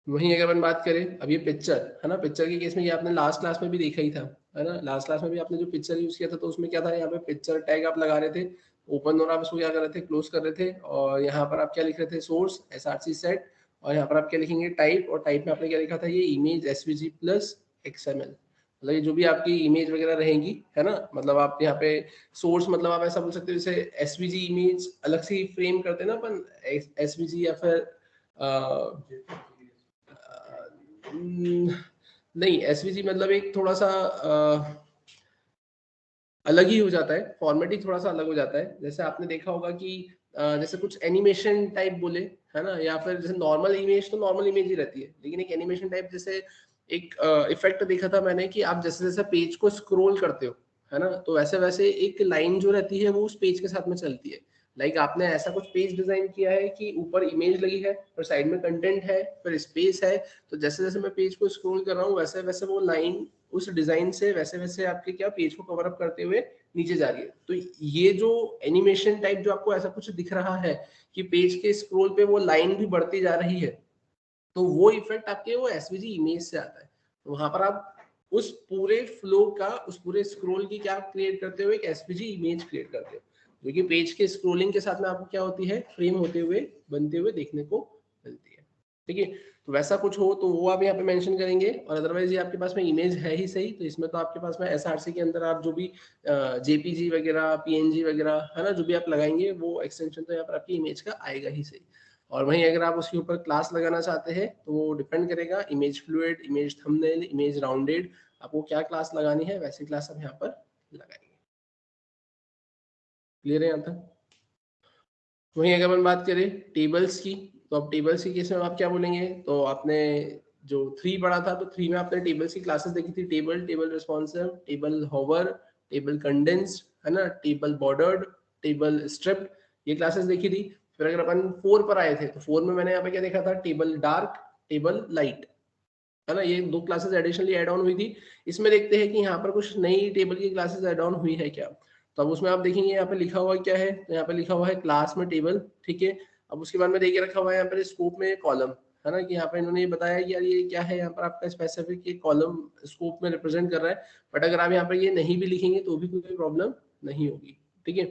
वहीं अगर अपन बात करें अब ये पिक्चर, है ना, पिक्चर के केस में ये आपने लास्ट क्लास में भी देखा ही था, है ना। लास्ट क्लास में भी आपने जो पिक्चर यूज किया था, तो उसमें क्या था, यहाँ पे पिक्चर टैग आप लगा रहे थे, ओपन और आप इसको क्या कर रहे थे, क्लोज कर रहे थे, और यहाँ पर आप क्या लिख रहे थे, सोर्स SRC सेट, और यहाँ पर आप क्या लिखेंगे, टाइप, और टाइप में आपने क्या लिखा था, ये इमेज SVG प्लस XML। मतलब ये जो भी आपकी इमेज वगैरह रहेंगी, है ना, मतलब आप यहाँ पे सोर्स मतलब आप ऐसा बोल सकते हो जैसे SVG इमेज अलग से फ्रेम करते हैं ना अपन, SVG या फिर नहीं, एसवीजी मतलब एक थोड़ा सा अलग ही हो जाता है, फॉर्मेट ही थोड़ा सा अलग हो जाता है। जैसे आपने देखा होगा कि जैसे कुछ एनिमेशन टाइप बोले, है ना, या फिर जैसे नॉर्मल इमेज तो नॉर्मल इमेज ही रहती है, लेकिन एक एनिमेशन टाइप, जैसे एक इफेक्ट देखा था मैंने कि आप जैसे जैसे पेज को स्क्रॉल करते हो, है ना, तो वैसे वैसे एक लाइन जो रहती है वो उस पेज के साथ में चलती है। लाइक आपने ऐसा कुछ पेज डिजाइन किया है कि ऊपर इमेज लगी है और साइड में कंटेंट है, फिर स्पेस है, तो जैसे जैसे मैं पेज को स्क्रॉल कर रहा हूँ वैसे वैसे वो लाइन उस डिजाइन से वैसे वैसे आपके क्या पेज को कवर अप करते हुए नीचे जा रही है। तो ये जो एनिमेशन टाइप जो आपको ऐसा कुछ दिख रहा है कि पेज के स्क्रॉल पे वो लाइन भी बढ़ती जा रही है, तो वो इफेक्ट आपके वो एसवीजी इमेज से आता है। तो वहां पर आप उस पूरे फ्लो का, उस पूरे स्क्रॉल की क्या क्रिएट करते हो, एक एसवीजी इमेज क्रिएट करते हो, जो कि पेज के स्क्रॉलिंग के साथ में आपको क्या होती है, फ्रेम होते हुए बनते हुए देखने को मिलती है। ठीक है, तो वैसा कुछ हो तो वो आप यहाँ पे मेंशन करेंगे, और अदरवाइज ये आपके पास में इमेज है ही सही, तो इसमें तो आपके पास में एसआरसी के अंदर आप जो भी जेपीजी वगैरह, पीएनजी वगैरह, है ना, जो भी आप लगाएंगे वो एक्सटेंशन तो यहाँ पर आपकी इमेज का आएगा ही सही। और वहीं अगर आप उसके ऊपर क्लास लगाना चाहते हैं तो वो डिपेंड करेगा, image fluid, image thumbnail, image rounded, आपको क्या क्लास लगानी है वैसी क्लास आप यहाँ पर लगाएंगे। क्लियर है यहाँ तक। वहीं अगर अपन बात करें टेबल्स की, तो अब टेबल्स की केस में आप क्या बोलेंगे, तो आपने जो 3 पढ़ा था, तो 3 में आपने टेबल्स की क्लासेस देखी थी, table, table responsive, table hover, table condensed, है ना, टेबल बॉर्डर्ड, टेबल स्ट्रिप्ड, ये क्लासेस देखी थी। फिर अगर अपन 4 पर आए थे, तो 4 में मैंने यहाँ पे क्या देखा था, टेबल डार्क, टेबल लाइट, है ना, ये 2 क्लासेस एडिशनली ऐड ऑन हुई थी। इसमें देखते हैं कि यहाँ पर कुछ नई टेबल की क्लासेस ऐड ऑन हुई है क्या। तो अब उसमें आप देखेंगे यहाँ पे लिखा हुआ क्या है, तो यहाँ पे लिखा हुआ है क्लास में टेबल, ठीक है। अब उसके बाद में देखिए रखा हुआ है यहाँ पर स्कोप में कॉलम, है ना, कि यहाँ पे इन्होंने ये बताया कि यार ये क्या है, यहाँ पर आपका स्पेसिफिक ये कॉलम स्कोप में रिप्रेजेंट कर रहा है। बट अगर आप यहाँ पर ये नहीं भी लिखेंगे तो भी कोई प्रॉब्लम नहीं होगी, ठीक है।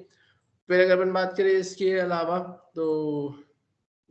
फिर अगर अपन बात करें इसके अलावा, तो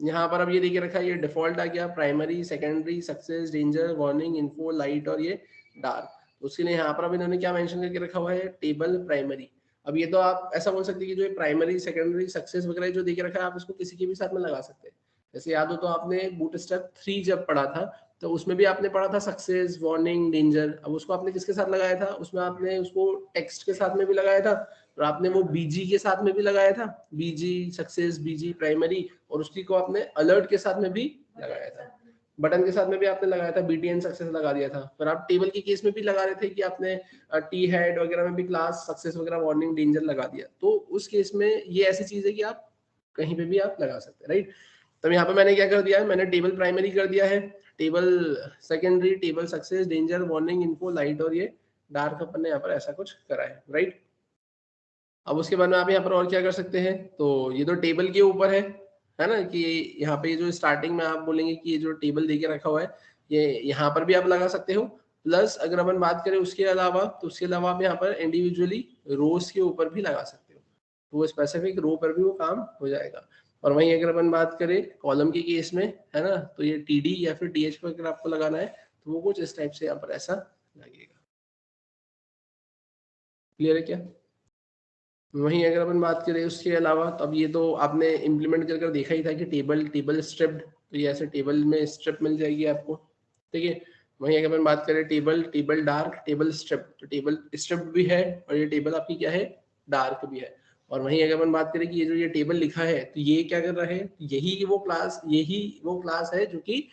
यहाँ पर अब ये देखिए रखा है, ये डिफॉल्ट आ गया, primary, secondary, success, danger, warning, info, light और ये डार्क। उसके लिए यहाँ पर अब इन्होंने क्या मेंशन करके रखा हुआ है, टेबल प्राइमरी। अब ये तो आप ऐसा बोल सकते हैं कि जो प्राइमरी, सेकेंडरी, सक्सेस वगैरह जो देखे रखा है, आप इसको किसी के भी साथ में लगा सकते हैं। जैसे याद हो तो आपने बूटस्ट्रैप 3 जब पढ़ा था, तो उसमें भी आपने पढ़ा था सक्सेस, वार्निंग, डेंजर। अब उसको आपने किसके साथ लगाया था, उसमें आपने उसको टेक्स्ट के साथ में भी लगाया था, और आपने वो बीजी के साथ में भी लगाया था, बीजी सक्सेस, बीजी प्राइमरी, और उसकी को आपने अलर्ट के साथ में भी लगाया था, बटन के साथ में भी आपने लगाया था, बीटीएन सक्सेस लगा दिया था। फिर आप टेबल के केस में भी लगा रहे थे कि आपने टी हेड वगैरह में भी क्लास, सक्सेस वगैरह, वार्निंग, डेंजर लगा दिया। तो उस केस में ये ऐसी चीज है कि आप कहीं पे भी आप लगा सकते हैं, राइट। तब यहाँ पे मैंने क्या कर दिया है, मैंने टेबल प्राइमरी कर दिया है, table secondary, table success, danger, warning, info, light और ये डार्क अपन ने यहाँ पर ऐसा कुछ करा है, राइट। अब उसके बाद में आप यहाँ पर और क्या कर सकते हैं, तो ये तो टेबल के ऊपर है ना, कि यहाँ पे जो स्टार्टिंग में आप बोलेंगे कि ये जो टेबल देके रखा हुआ है, ये यहाँ पर भी आप लगा सकते हो। प्लस अगर अपन बात करें उसके अलावा, तो उसके अलावा आप यहाँ पर इंडिविजुअली रोज के ऊपर भी लगा सकते हो, तो वो स्पेसिफिक रो पर भी वो काम हो जाएगा। और वहीं अगर अपन बात करें कॉलम के केस में, है ना, तो ये टीडी या फिर टीएच पर अगर आपको लगाना है, तो वो कुछ इस टाइप से यहाँ पर ऐसा लगेगा। क्लियर है क्या। वहीं अगर अपन बात करें उसके अलावा, तो अब ये तो आपने इम्प्लीमेंट कर देखा ही था कि टेबल, टेबल स्ट्रिप्ड, तो ये ऐसे टेबल में स्ट्रिप मिल जाएगी आपको, ठीक है। वहीं अगर अपन बात करें table, table dark, table strip, तो टेबल स्ट्रिप्ड भी है और ये टेबल आपकी क्या है, डार्क भी है। और वहीं अगर अपन बात करें कि ये जो ये टेबल लिखा है, तो ये क्या कर रहा है, यही वो क्लास है जो कि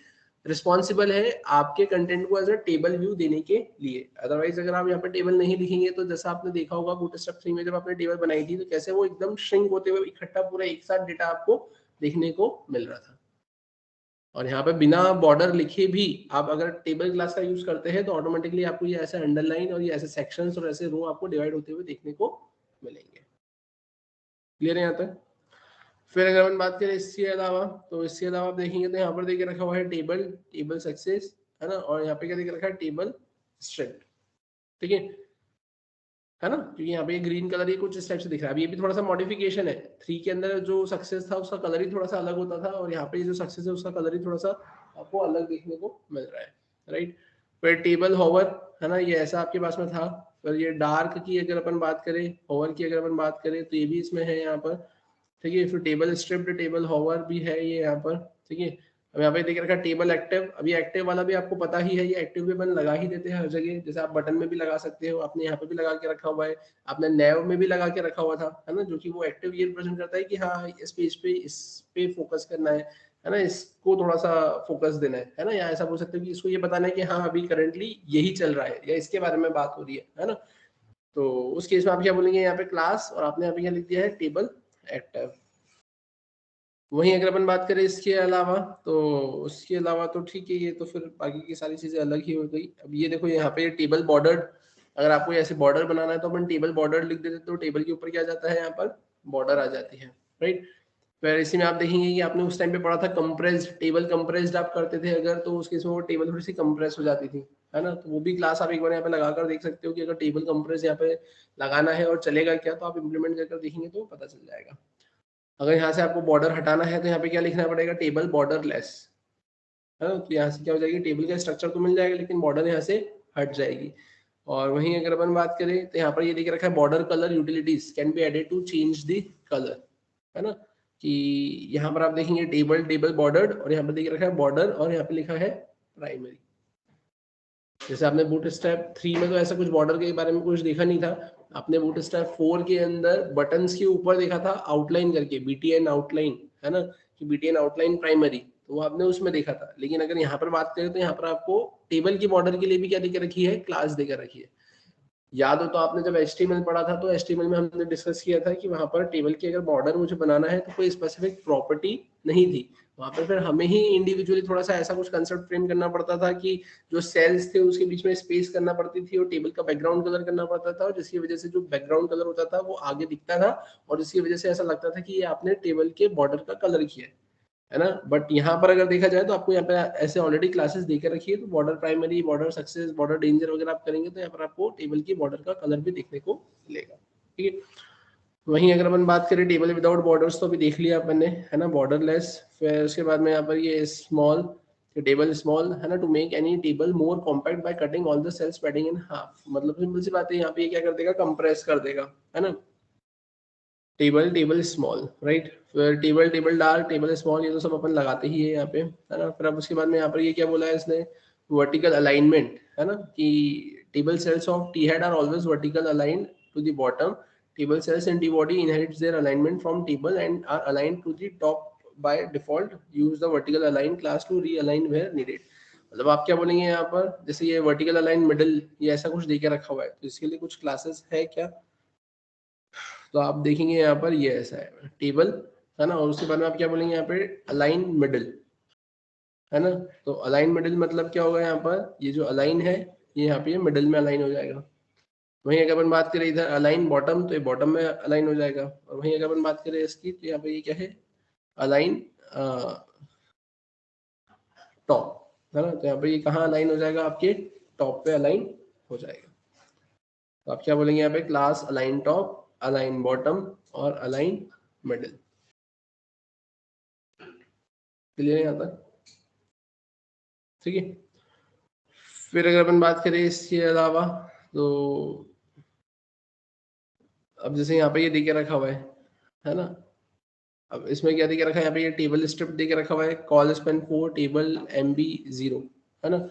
रिस्पॉन्सिबल है आपके कंटेंट को एज अ टेबल व्यू देने के लिए। अदरवाइज अगर आप यहाँ पे टेबल नहीं लिखेंगे, तो जैसा आपने देखा होगा बूटस्ट्रैप 3 में जब आपने टेबल बनाई थी, तो कैसे वो एकदम श्रिंक होते हुए इकट्ठा पूरा एक साथ डेटा आपको देखने को मिल रहा था। और यहाँ पे बिना बॉर्डर लिखे भी आप अगर टेबल क्लास का यूज करते हैं, तो ऑटोमेटिकली आपको ये ऐसे अंडरलाइन और ये ऐसे सेक्शंस और ऐसे रो आपको डिवाइड होते हुए देखने को मिलेंगे। क्लियर है यहाँ तक। फिर अगर हम बात करें इसके अलावा, तो इसके अलावा आप देखेंगे तो यहाँ पर देखे रखा हुआ है टेबल, टेबल सक्सेस, है ना, और यहाँ पे क्या देखे रखा है, टेबल स्ट्रिप्ड, ठीक है ना, क्योंकि यहाँ पे ग्रीन कलर ये कुछ इस टाइप से दिख रहा है। अब ये भी थोड़ा सा मॉडिफिकेशन है, 3 के अंदर जो सक्सेस था उसका कलर ही थोड़ा सा अलग होता था, और यहाँ पे जो सक्सेस है उसका कलर ही थोड़ा सा आपको अलग देखने को मिल रहा है, राइट। फिर टेबल होवर, है ना, ये ऐसा आपके पास में था। फिर ये डार्क की अगर अपन बात करें, होवर की अगर अपन बात करें, तो ये भी इसमें है यहाँ पर, ठीक है। फिर टेबल स्ट्रिप्ड, टेबल होवर भी है ये यहाँ पर, ठीक है। अब यहाँ पे देख रखा टेबल एक्टिव। अभी एक्टिव वाला भी आपको पता ही है, ये एक्टिव भी अपन लगा ही देते हैं हर जगह, जैसे आप बटन में भी लगा सकते हो, आपने यहाँ पे भी लगा के रखा हुआ है, आपने नैव में भी लगा के रखा हुआ था, है ना, जो कि वो एक्टिव ये रिप्रेजेंट करता है कि हाँ इस पेज पे इस पे फोकस करना है ना, इसको थोड़ा सा फोकस देना है ना, या ऐसा बोल सकते हो कि इसको ये बताना है कि हाँ अभी करंटली यही चल रहा है या इसके बारे में बात हो रही है ना। तो उस केस में आप क्या बोलेंगे, यहाँ पे क्लास, और आपने यहाँ पे क्या लिख दिया है, टेबल एक्टिव। वहीं अगर अपन बात करें इसके अलावा, तो उसके अलावा तो ठीक है, ये तो फिर बाकी की सारी चीजें अलग ही हो गई। अब ये देखो यहाँ पे टेबल बॉर्डर, अगर आपको ऐसे बॉर्डर बनाना है तो अपन टेबल बॉर्डर लिख देते, तो टेबल के ऊपर क्या जाता है, यहाँ पर बॉर्डर आ जाती है, राइट। फिर इसी में आप देखेंगे कि आपने उस टाइम पे पढ़ा था कंप्रेस्ड टेबल, कंप्रेस्ड आप करते थे अगर, तो उस केस में वो टेबल थोड़ी सी कंप्रेस हो जाती थी, है ना। तो वो भी क्लास आप एक बार यहाँ पे लगाकर देख सकते हो कि अगर टेबल कंप्रेस यहाँ पे लगाना है और चलेगा क्या, तो आप इम्प्लीमेंट करके देखेंगे तो पता चल जाएगा। अगर यहाँ से आपको बॉर्डर हटाना है, तो यहाँ पे क्या लिखना पड़ेगा, टेबल बॉर्डर लेस, है ना। तो यहाँ से क्या हो जाएगी, टेबल का स्ट्रक्चर तो मिल जाएगा लेकिन बॉर्डर यहाँ से हट जाएगी। और वहीं अगर अपन बात करें, तो यहाँ पर ये देख रखा है border colour utilities can be added to change the colour, है ना, कि यहाँ पर आप देखेंगे टेबल, टेबल बॉर्डर्ड, और यहाँ पर देख रखा है बॉर्डर, और यहाँ पे लिखा है प्राइमरी। जैसे आपने बूटस्ट्रैप 3 में तो ऐसा कुछ बॉर्डर के बारे में कुछ देखा नहीं था, आपने बूटस्ट्रैप 4 के अंदर बटन्स के ऊपर देखा था आउटलाइन करके, बीटीएन आउटलाइन, है ना, कि बीटीएन आउटलाइन प्राइमरी, तो वो आपने उसमें देखा था। लेकिन अगर यहाँ पर बात करें तो यहाँ पर आपको टेबल की बॉर्डर के लिए भी क्या देकर रखी है, क्लास देकर रखी है। याद हो तो आपने जब HTML पढ़ा था तो HTML में हमने डिस्कस किया था कि वहां पर टेबल की अगर बॉर्डर मुझे बनाना है तो कोई स्पेसिफिक प्रॉपर्टी नहीं थी, वहां पर फिर हमें ही इंडिविजुअली थोड़ा सा ऐसा कुछ कंसेप्ट फ्रेम करना पड़ता था कि जो सेल्स थे उसके बीच में स्पेस करना पड़ती थी और टेबल का बैकग्राउंड कलर करना पड़ता था, और जिसकी वजह से जो बैकग्राउंड कलर होता था वो आगे दिखता था और जिसकी वजह से ऐसा लगता था कि ये आपने टेबल के बॉर्डर का कलर किया है ना। बट यहाँ पर अगर देखा जाए तो आपको यहाँ पे ऐसे ऑलरेडी क्लासेस देकर रखी है, तो border primary, border success, border danger वगैरह आप करेंगे तो यहाँ पर आपको टेबल की बॉर्डर का कलर भी देखने को मिलेगा, ठीक है। वहीं अगर अपन बात करें टेबल विदाउट बॉर्डर्स तो अभी देख लिया अपन ने, है ना, बॉर्डरलेस। फिर उसके बाद में यहाँ पर ये स्मॉल, टेबल स्मॉल, है ना, to make any table more compact by cutting all the cells spreading in half, मतलब सिंपल सी बात है, यहाँ पे ये क्या कर देगा, कंप्रेस कर देगा, है ना। Table small, right. फिर टेबल डार्क, टेबल स्मॉल, ये तो सब अपन लगाते ही है यहाँ पे, है ना। फिर अब उसके बाद में यहाँ पर ये क्या बोला है इसने, वर्टिकल अलाइनमेंट, है ना, कि table cells of T head are always vertical aligned to the bottom, table cells in T body inherits their alignment from table and are aligned to the top by default, use the vertical align class to realign where needed. मतलब आप क्या बोलेंगे यहाँ पर, जैसे ये vertical align middle, ये ऐसा कुछ देके रखा हुआ है, तो इसके लिए कुछ क्लासेस है क्या, तो आप देखेंगे यहाँ पर ये ऐसा है टेबल, है ना, और उसके बाद में आप क्या बोलेंगे यहाँ पे, अलाइन मिडल, है ना। तो अलाइन मिडल मतलब क्या होगा, यहाँ पर ये जो अलाइन है ये यहाँ पे मिडल में अलाइन हो जाएगा। वहीं अगर अपन बात करें इधर अलाइन बॉटम, तो ये बॉटम में अलाइन हो जाएगा। और वहीं अगर अपन बात करें इसकी, तो यहाँ पे ये क्या है, अलाइन टॉप, है ना, तो यहाँ पे ये कहाँ अलाइन हो जाएगा, आपके टॉप पे अलाइन हो जाएगा। तो आप क्या बोलेंगे यहाँ पे, class align top, align bottom और अलाइन मिडल। क्लियर है यहाँ तक, ठीक है। फिर अगर अपन बात करें इसके अलावा, तो अब जैसे यहाँ पे ये देके रखा हुआ है ना, अब इसमें क्या देके रखा है, यहाँ पे ये टेबल स्ट्रिप देके रखा हुआ है, कॉल स्पेन 4, टेबल MB0, है ना।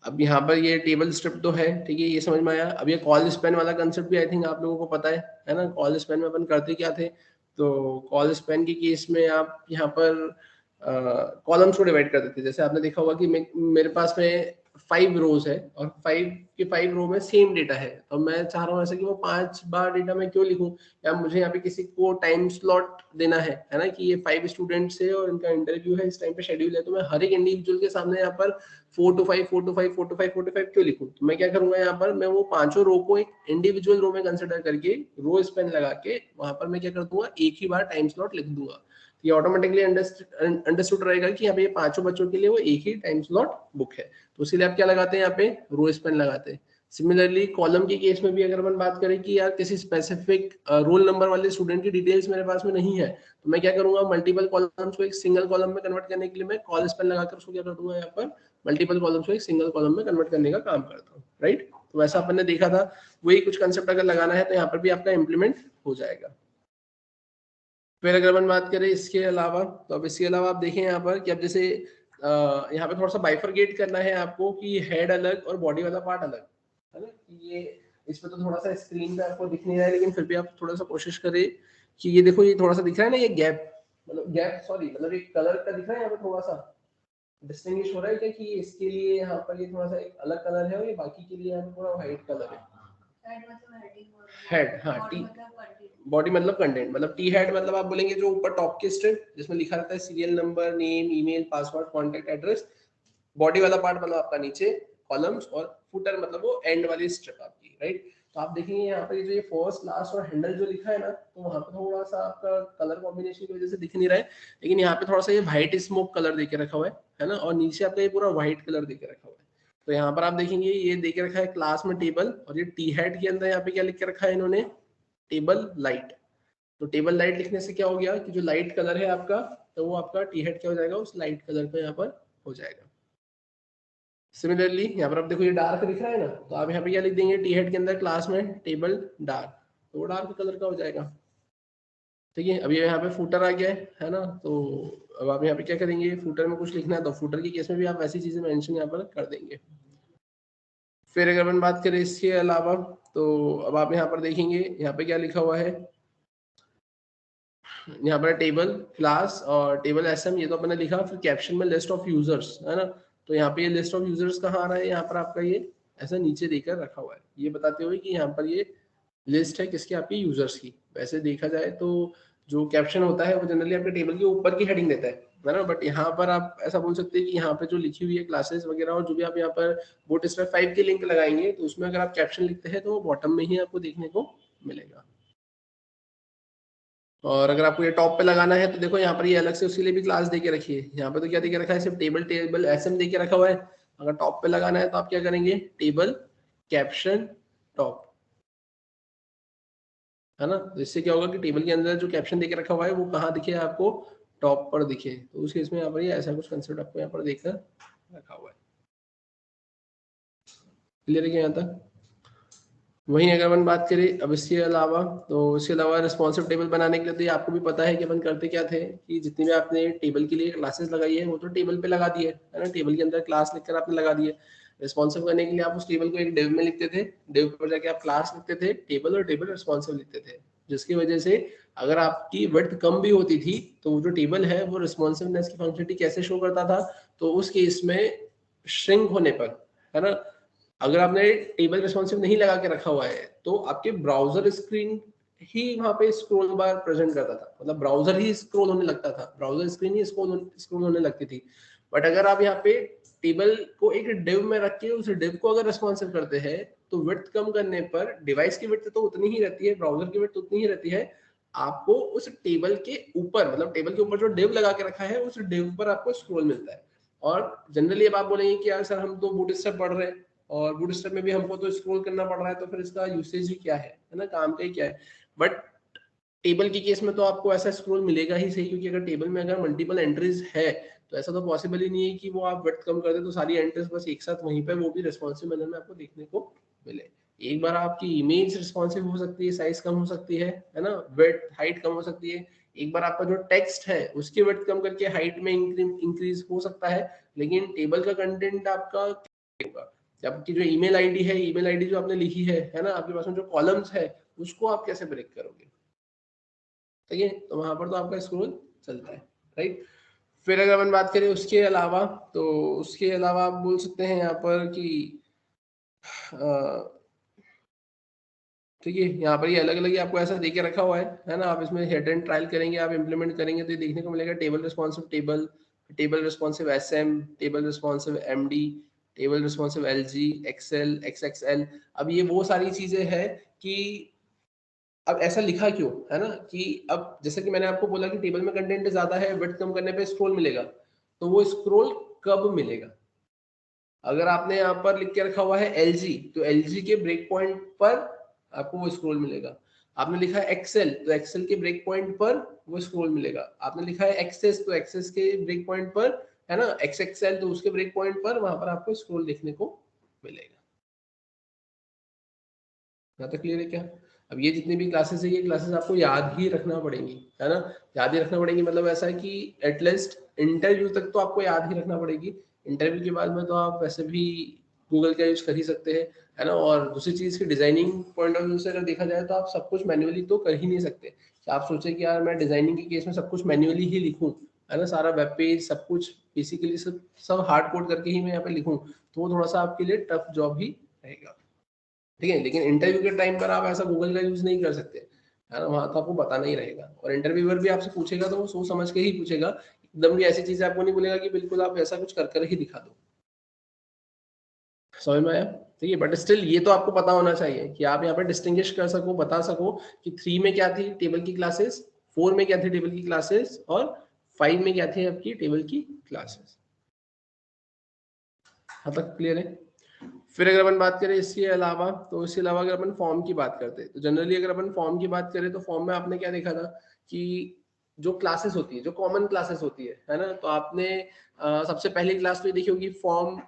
अब यहाँ पर ये टेबल स्ट्रिप तो है, ठीक है, ये समझ में आया। अब ये कॉल स्पेन वाला कंसेप्ट भी आई थिंक आप लोगों को पता है ना। कॉल स्पेन में अपन करते क्या थे, तो कॉल स्पेन के केस में आप यहाँ पर कॉलम्स को डिवाइड कर देते, जैसे आपने देखा होगा कि मेरे पास में 5 रोज है और 5 रो में सेम डेटा है, तो मैं चाह रहा हूँ ऐसा कि वो 5 बार डेटा मैं क्यों लिखूं, या मुझे यहाँ पे किसी को टाइम स्लॉट देना है ना, कि ये 5 स्टूडेंट्स है और इनका इंटरव्यू है, इस टाइम पे शेड्यूल है, तो मैं हर एक इंडिविजुअल के सामने यहाँ पर 4 to 5 4 to 5 4 to 5 4 to 5 क्यों लिखूं। तो मैं क्या करूंगा, यहाँ पर मैं वो पांचों रो को एक इंडिविजुअल रो में कंसिडर करके रो स्पेन लगा के वहां पर मैं क्या कर दूंगा, एक ही बार टाइम स्लॉट लिख दूंगा। ये ऑटोमेटिकली अंडरस्टूड रहेगा कि यहाँ पे ये पांचों बच्चों के लिए वो एक ही टाइम स्लॉट बुक है, तो इसीलिए आप क्या लगाते हैं, यहाँ पे रो स्पेन लगाते हैं। सिमिलरली कॉलम के केस में भी अगर अपन बात करें कि यार किसी स्पेसिफिक रोल नंबर वाले स्टूडेंट की डिटेल्स मेरे पास में नहीं है, तो मैं क्या करूंगा, मल्टीपल कॉलम्स को एक सिंगल कॉलम में कन्वर्ट करने के लिए मैं कॉल स्पेन लगाकर उसको क्या कर दूंगा, यहाँ पर मल्टीपल कॉलम्स को एक सिंगल कॉलम में कन्वर्ट करने का काम करता हूँ, राइट। तो वैसा अपन ने देखा था, वही कुछ कंसेप्ट अगर लगाना है तो यहाँ पर भी आपका इंप्लीमेंट हो जाएगा। फिर अगर अपन बात करें इसके अलावा, तो अब इसके अलावा आप देखें यहाँ पर कि अब जैसे यहाँ पे थोड़ा सा बाइफरगेट करना है आपको, कि हेड अलग और बॉडी वाला पार्ट अलग, है ना। कि ये इसमें तो थोड़ा सा स्क्रीन पे आपको दिख नहीं रहा है, लेकिन फिर भी आप थोड़ा सा कोशिश करें कि ये देखो, ये थोड़ा सा दिख रहा है ना, ये गैप, मतलब गैप सॉरी, मतलब एक कलर का दिख रहा है यहाँ पे, थोड़ा सा डिस्टिंग्विश हो रहा है क्या, कि इसके लिए यहाँ पर ये थोड़ा सा एक अलग कलर है और ये बाकी के लिए यहाँ पे पूरा व्हाइट कलर है। हेड, हाँ, टी बॉडी मतलब कंटेंट, मतलब टी हेड मतलब आप बोलेंगे जो ऊपर टॉप की स्ट्रिप जिसमें लिखा रहता है serial number, name, email, password, contact address. Body वाला पार्ट मतलब आपका नीचे कॉलम्स, और फुटर मतलब वो एंड वाली स्ट्रिप आपकी, राइट। तो आप देखेंगे यहाँ पे जो ये फर्स्ट, लास्ट और हैंडल जो लिखा है ना, तो वहां पे थोड़ा सा आपका कलर कॉम्बिनेशन की वजह से दिख नहीं रहा है, लेकिन यहाँ पे थोड़ा सा ये व्हाइट स्मोक कलर देके रखा हुआ है ना, और नीचे आपका ये पूरा व्हाइट कलर देके रखा हुआ है। तो यहाँ पर आप देखेंगे ये देके रखा है क्लास में टेबल, और ये टी हेड के अंदर यहाँ पे क्या लिख के रखा है इन्होंने, टेबल लाइट। तो टेबल लाइट लिखने से क्या हो गया कि जो लाइट कलर है आपका, तो वो आपका टी हेड क्या हो जाएगा, उस लाइट कलर पे यहाँ पर हो जाएगा। सिमिलरली यहाँ पर आप देखो ये डार्क दिख रहा है ना, तो आप यहाँ पे क्या लिख देंगे, टी हेड के अंदर क्लास में टेबल डार्क, तो वो डार्क कलर का हो जाएगा, ठीक है। अब ये यहाँ पे फूटर आ गया है ना, तो अब आप यहाँ पे क्या करेंगे, फूटर में कुछ लिखना है तो फूटर की केस में भी आप ऐसी चीजें मेंशन यहाँ पर कर देंगे। फिर अगर अपन बात करें इसके अलावा, तो अब आप यहाँ पर देखेंगे यहाँ पे क्या लिखा हुआ है, यहाँ पर टेबल क्लास और टेबल एसएम ये तो अपने लिखा, फिर कैप्शन में लिस्ट ऑफ यूजर्स है ना। तो यहाँ पे ये लिस्ट ऑफ यूजर्स कहाँ आ रहा है, यहाँ पर आपका ये ऐसा नीचे देकर रखा हुआ है, ये बताते हुए कि यहाँ पर ये लिस्ट है किसके, आपके यूजर्स की। वैसे देखा जाए तो जो कैप्शन होता है वो जनरली आपके टेबल के ऊपर की हेडिंग देता है ना, बट यहाँ पर आप ऐसा बोल सकते हैं कि यहाँ पे जो लिखी हुई है क्लासेस वगैरह और जो भी आप यहाँ पर बूटस्ट्रैप 5 की लिंक लगाएंगे तो उसमें अगर आप कैप्शन लिखते हैं तो वो बॉटम में ही आपको देखने को मिलेगा। और अगर आपको ये टॉप पे लगाना है तो देखो यहाँ पर ये अलग से उसके लिए भी क्लास देके रखी है। यहाँ पे तो क्या देके रखा है, सिर्फ टेबल टेबल एसएम देके रखा हुआ है। अगर टॉप पे लगाना है तो आप क्या करेंगे, टेबल कैप्शन टॉप, है ना। तो इससे क्या होगा कि टेबल के अंदर जो कैप्शन देके रखा हुआ है वो कहाँ दिखे आपको, टॉप पर दिखे। तो उस केस में यहाँ पर ये ऐसा कुछ कंसेप्ट आपको यहाँ पर देखकर रखा हुआ है। क्लियर है क्या यहाँ तक? वहीं अगर अपन बात करें अब इसके अलावा, तो इसके अलावा रिस्पॉन्सिव टेबल बनाने के लिए तो ये आपको भी पता है कि अपन करते क्या थे कि जितनी भी आपने टेबल के लिए क्लासेस लगाई है वो तो टेबल पे लगा दी है ना, टेबल के अंदर क्लास लिखकर आपने लगा दी है। रिस्पॉन्सिव करने के लिए आप उस टेबल को एक डिव में लिखते थे, डिव पर जाके आप क्लास लिखते थे टेबल, और टेबल रिस्पॉन्सिव लिखते थे, जिसकी वजह से अगर आपकी विड्थ कम भी होती थी तो वो जो टेबल है वो रिस्पॉन्सिवनेस की फंक्शनलिटी कैसे शो करता था, तो उस केस में श्रिंक होने पर, है ना, अगर आपने टेबल रिस्पॉन्सिव नहीं लगा के रखा हुआ है तो आपके ब्राउजर स्क्रीन ही वहां पे स्क्रॉल बार प्रेजेंट करता था, मतलब ब्राउजर ही स्क्रॉल होने लगता था, ब्राउजर स्क्रीन ही स्क्रॉल होने लगती थी। बट अगर आप यहाँ पे टेबल को एक डिव में रख के उस डिव को अगर रिस्पॉन्सिव करते हैं तो विड्थ कम करने पर डिवाइस की विड्थ तो उतनी ही रहती है, ब्राउजर की विड्थ उतनी ही रहती है, आपको उस टेबल के ऊपर, मतलब टेबल के ऊपर जो डिव लगा के रखा है उस डिव पर आपको स्क्रॉल मिलता है। और जनरली अब आप बोलेंगे कि यार सर हम तो बूटस्ट्रैप पढ़ रहे हैं और बूटस्ट्रैप में भी हमको तो स्क्रॉल करना पड़ रहा है, तो फिर इसका यूसेज ही क्या है ना, काम का ही क्या है। बट टेबल के केस में तो आपको ऐसा स्क्रॉल मिलेगा ही सही, क्योंकि अगर टेबल में अगर मल्टीपल एंट्रीज है तो ऐसा तो पॉसिबल ही नहीं है कि वो आप विड्थ कम कर दे तो सारी एंट्रीज बस एक साथ वहीं पे वो भी रिस्पॉन्सिव मैनर में आपको देखने को मिले। एक बार आपकी इमेज रिस्पॉन्सिव हो सकती है, साइज कम हो सकती है ना, विड्थ हाइट कम हो सकती है। एक बार आपका जो टेक्स्ट है उसकी विड्थ कम करके हाइट में इंक्रीज हो सकता है, लेकिन टेबल का कंटेंट आपका होगा। आपकी जो ईमेल आईडी है, ईमेल आईडी जो आपने लिखी है ना, आपके पास में जो कॉलम्स है उसको आप कैसे ब्रेक करोगे, ठीक है। तो वहां पर तो आपका स्क्रॉल चलता है, राइट। फिर अगर अपन बात करें उसके अलावा, तो उसके अलावा आप बोल सकते हैं यहाँ पर कि ठीक है, यहाँ पर ये अलग अलग ही आपको ऐसा देके रखा हुआ है ना। आप इसमें हेड एंड ट्रायल करेंगे, आप इंप्लीमेंट करेंगे तो ये देखने को मिलेगा table responsive table, table responsive SM, table responsive MD, table responsive LG, XL, XXL. अब ये वो सारी चीजें हैं कि अब ऐसा लिखा क्यों, है ना, कि अब जैसे कि मैंने आपको बोला कि टेबल में कंटेंट ज्यादा है, विड्थ कम करने पे स्क्रॉल मिलेगा, तो वो स्क्रॉल कब मिलेगा। अगर आपने यहाँ पर लिख के रखा हुआ है एलजी, तो एलजी के ब्रेक पॉइंट पर आपको वो स्क्रॉल मिलेगा। आपने लिखा है एक्सेल, तो एक्सेल के ब्रेक पॉइंट पर वो स्क्रॉल मिलेगा। आपने लिखा है एक्सेस, तो एक्सेस के ब्रेक पॉइंट पर, है ना, एक्स एक्सेल, तो उसके ब्रेक पॉइंट पर वहां पर आपको स्क्रॉल देखने को मिलेगा। यहाँ तक क्लियर है क्या? अब ये जितनी भी क्लासेस है ये क्लासेस आपको याद ही रखना पड़ेंगी, है ना। याद ही रखना पड़ेंगी मतलब ऐसा है कि एटलीस्ट इंटरव्यू तक तो आपको याद ही रखना पड़ेगी। इंटरव्यू के बाद में तो आप वैसे भी गूगल का यूज कर ही सकते हैं, है ना। और दूसरी चीज की डिजाइनिंग पॉइंट ऑफ व्यू से अगर देखा जाए तो आप सब कुछ मैन्युअली तो कर ही नहीं सकते। कि आप सोचे कि यार मैं डिजाइनिंग के केस में सब कुछ मैन्युअली ही लिखूं, है ना, सारा वेब पेज सब कुछ बेसिकली सब हार्ड कोड करके ही मैं यहाँ पे लिखूं, तो वो थोड़ा सा आपके लिए टफ जॉब ही रहेगा, ठीक है। लेकिन इंटरव्यू के टाइम पर आप ऐसा गूगल का यूज नहीं कर सकते, है ना, वहां तो आपको बताना ही रहेगा। और इंटरव्यूअर भी आपसे पूछेगा तो वो सोच समझ के ही पूछेगा, एकदम भी ऐसी चीजें आपको नहीं बोलेगा कि बिल्कुल आप ऐसा कुछ कर कर ही दिखा दो। समझ में आया? ठीक है, बट स्टिल ये तो आपको पता होना चाहिए कि आप यहाँ पे डिस्टिंग्विश कर सको, बता सको कि 3 में क्या थी टेबल की क्लासेस, 4 में क्या थी टेबल की क्लासेस, और 5 में क्या थी आपकी टेबल की क्लासेस। हाँ तक क्लियर है? फिर अगर अपन बात करें इसके अलावा, तो इसके अलावा अगर अपन फॉर्म की बात करते हैं तो जनरली अगर अपन फॉर्म की बात करें तो फॉर्म में आपने क्या देखा था कि जो क्लासेस होती है, जो कॉमन क्लासेस होती है ना, तो आपने सबसे पहली क्लास तो ये देखी होगी फॉर्म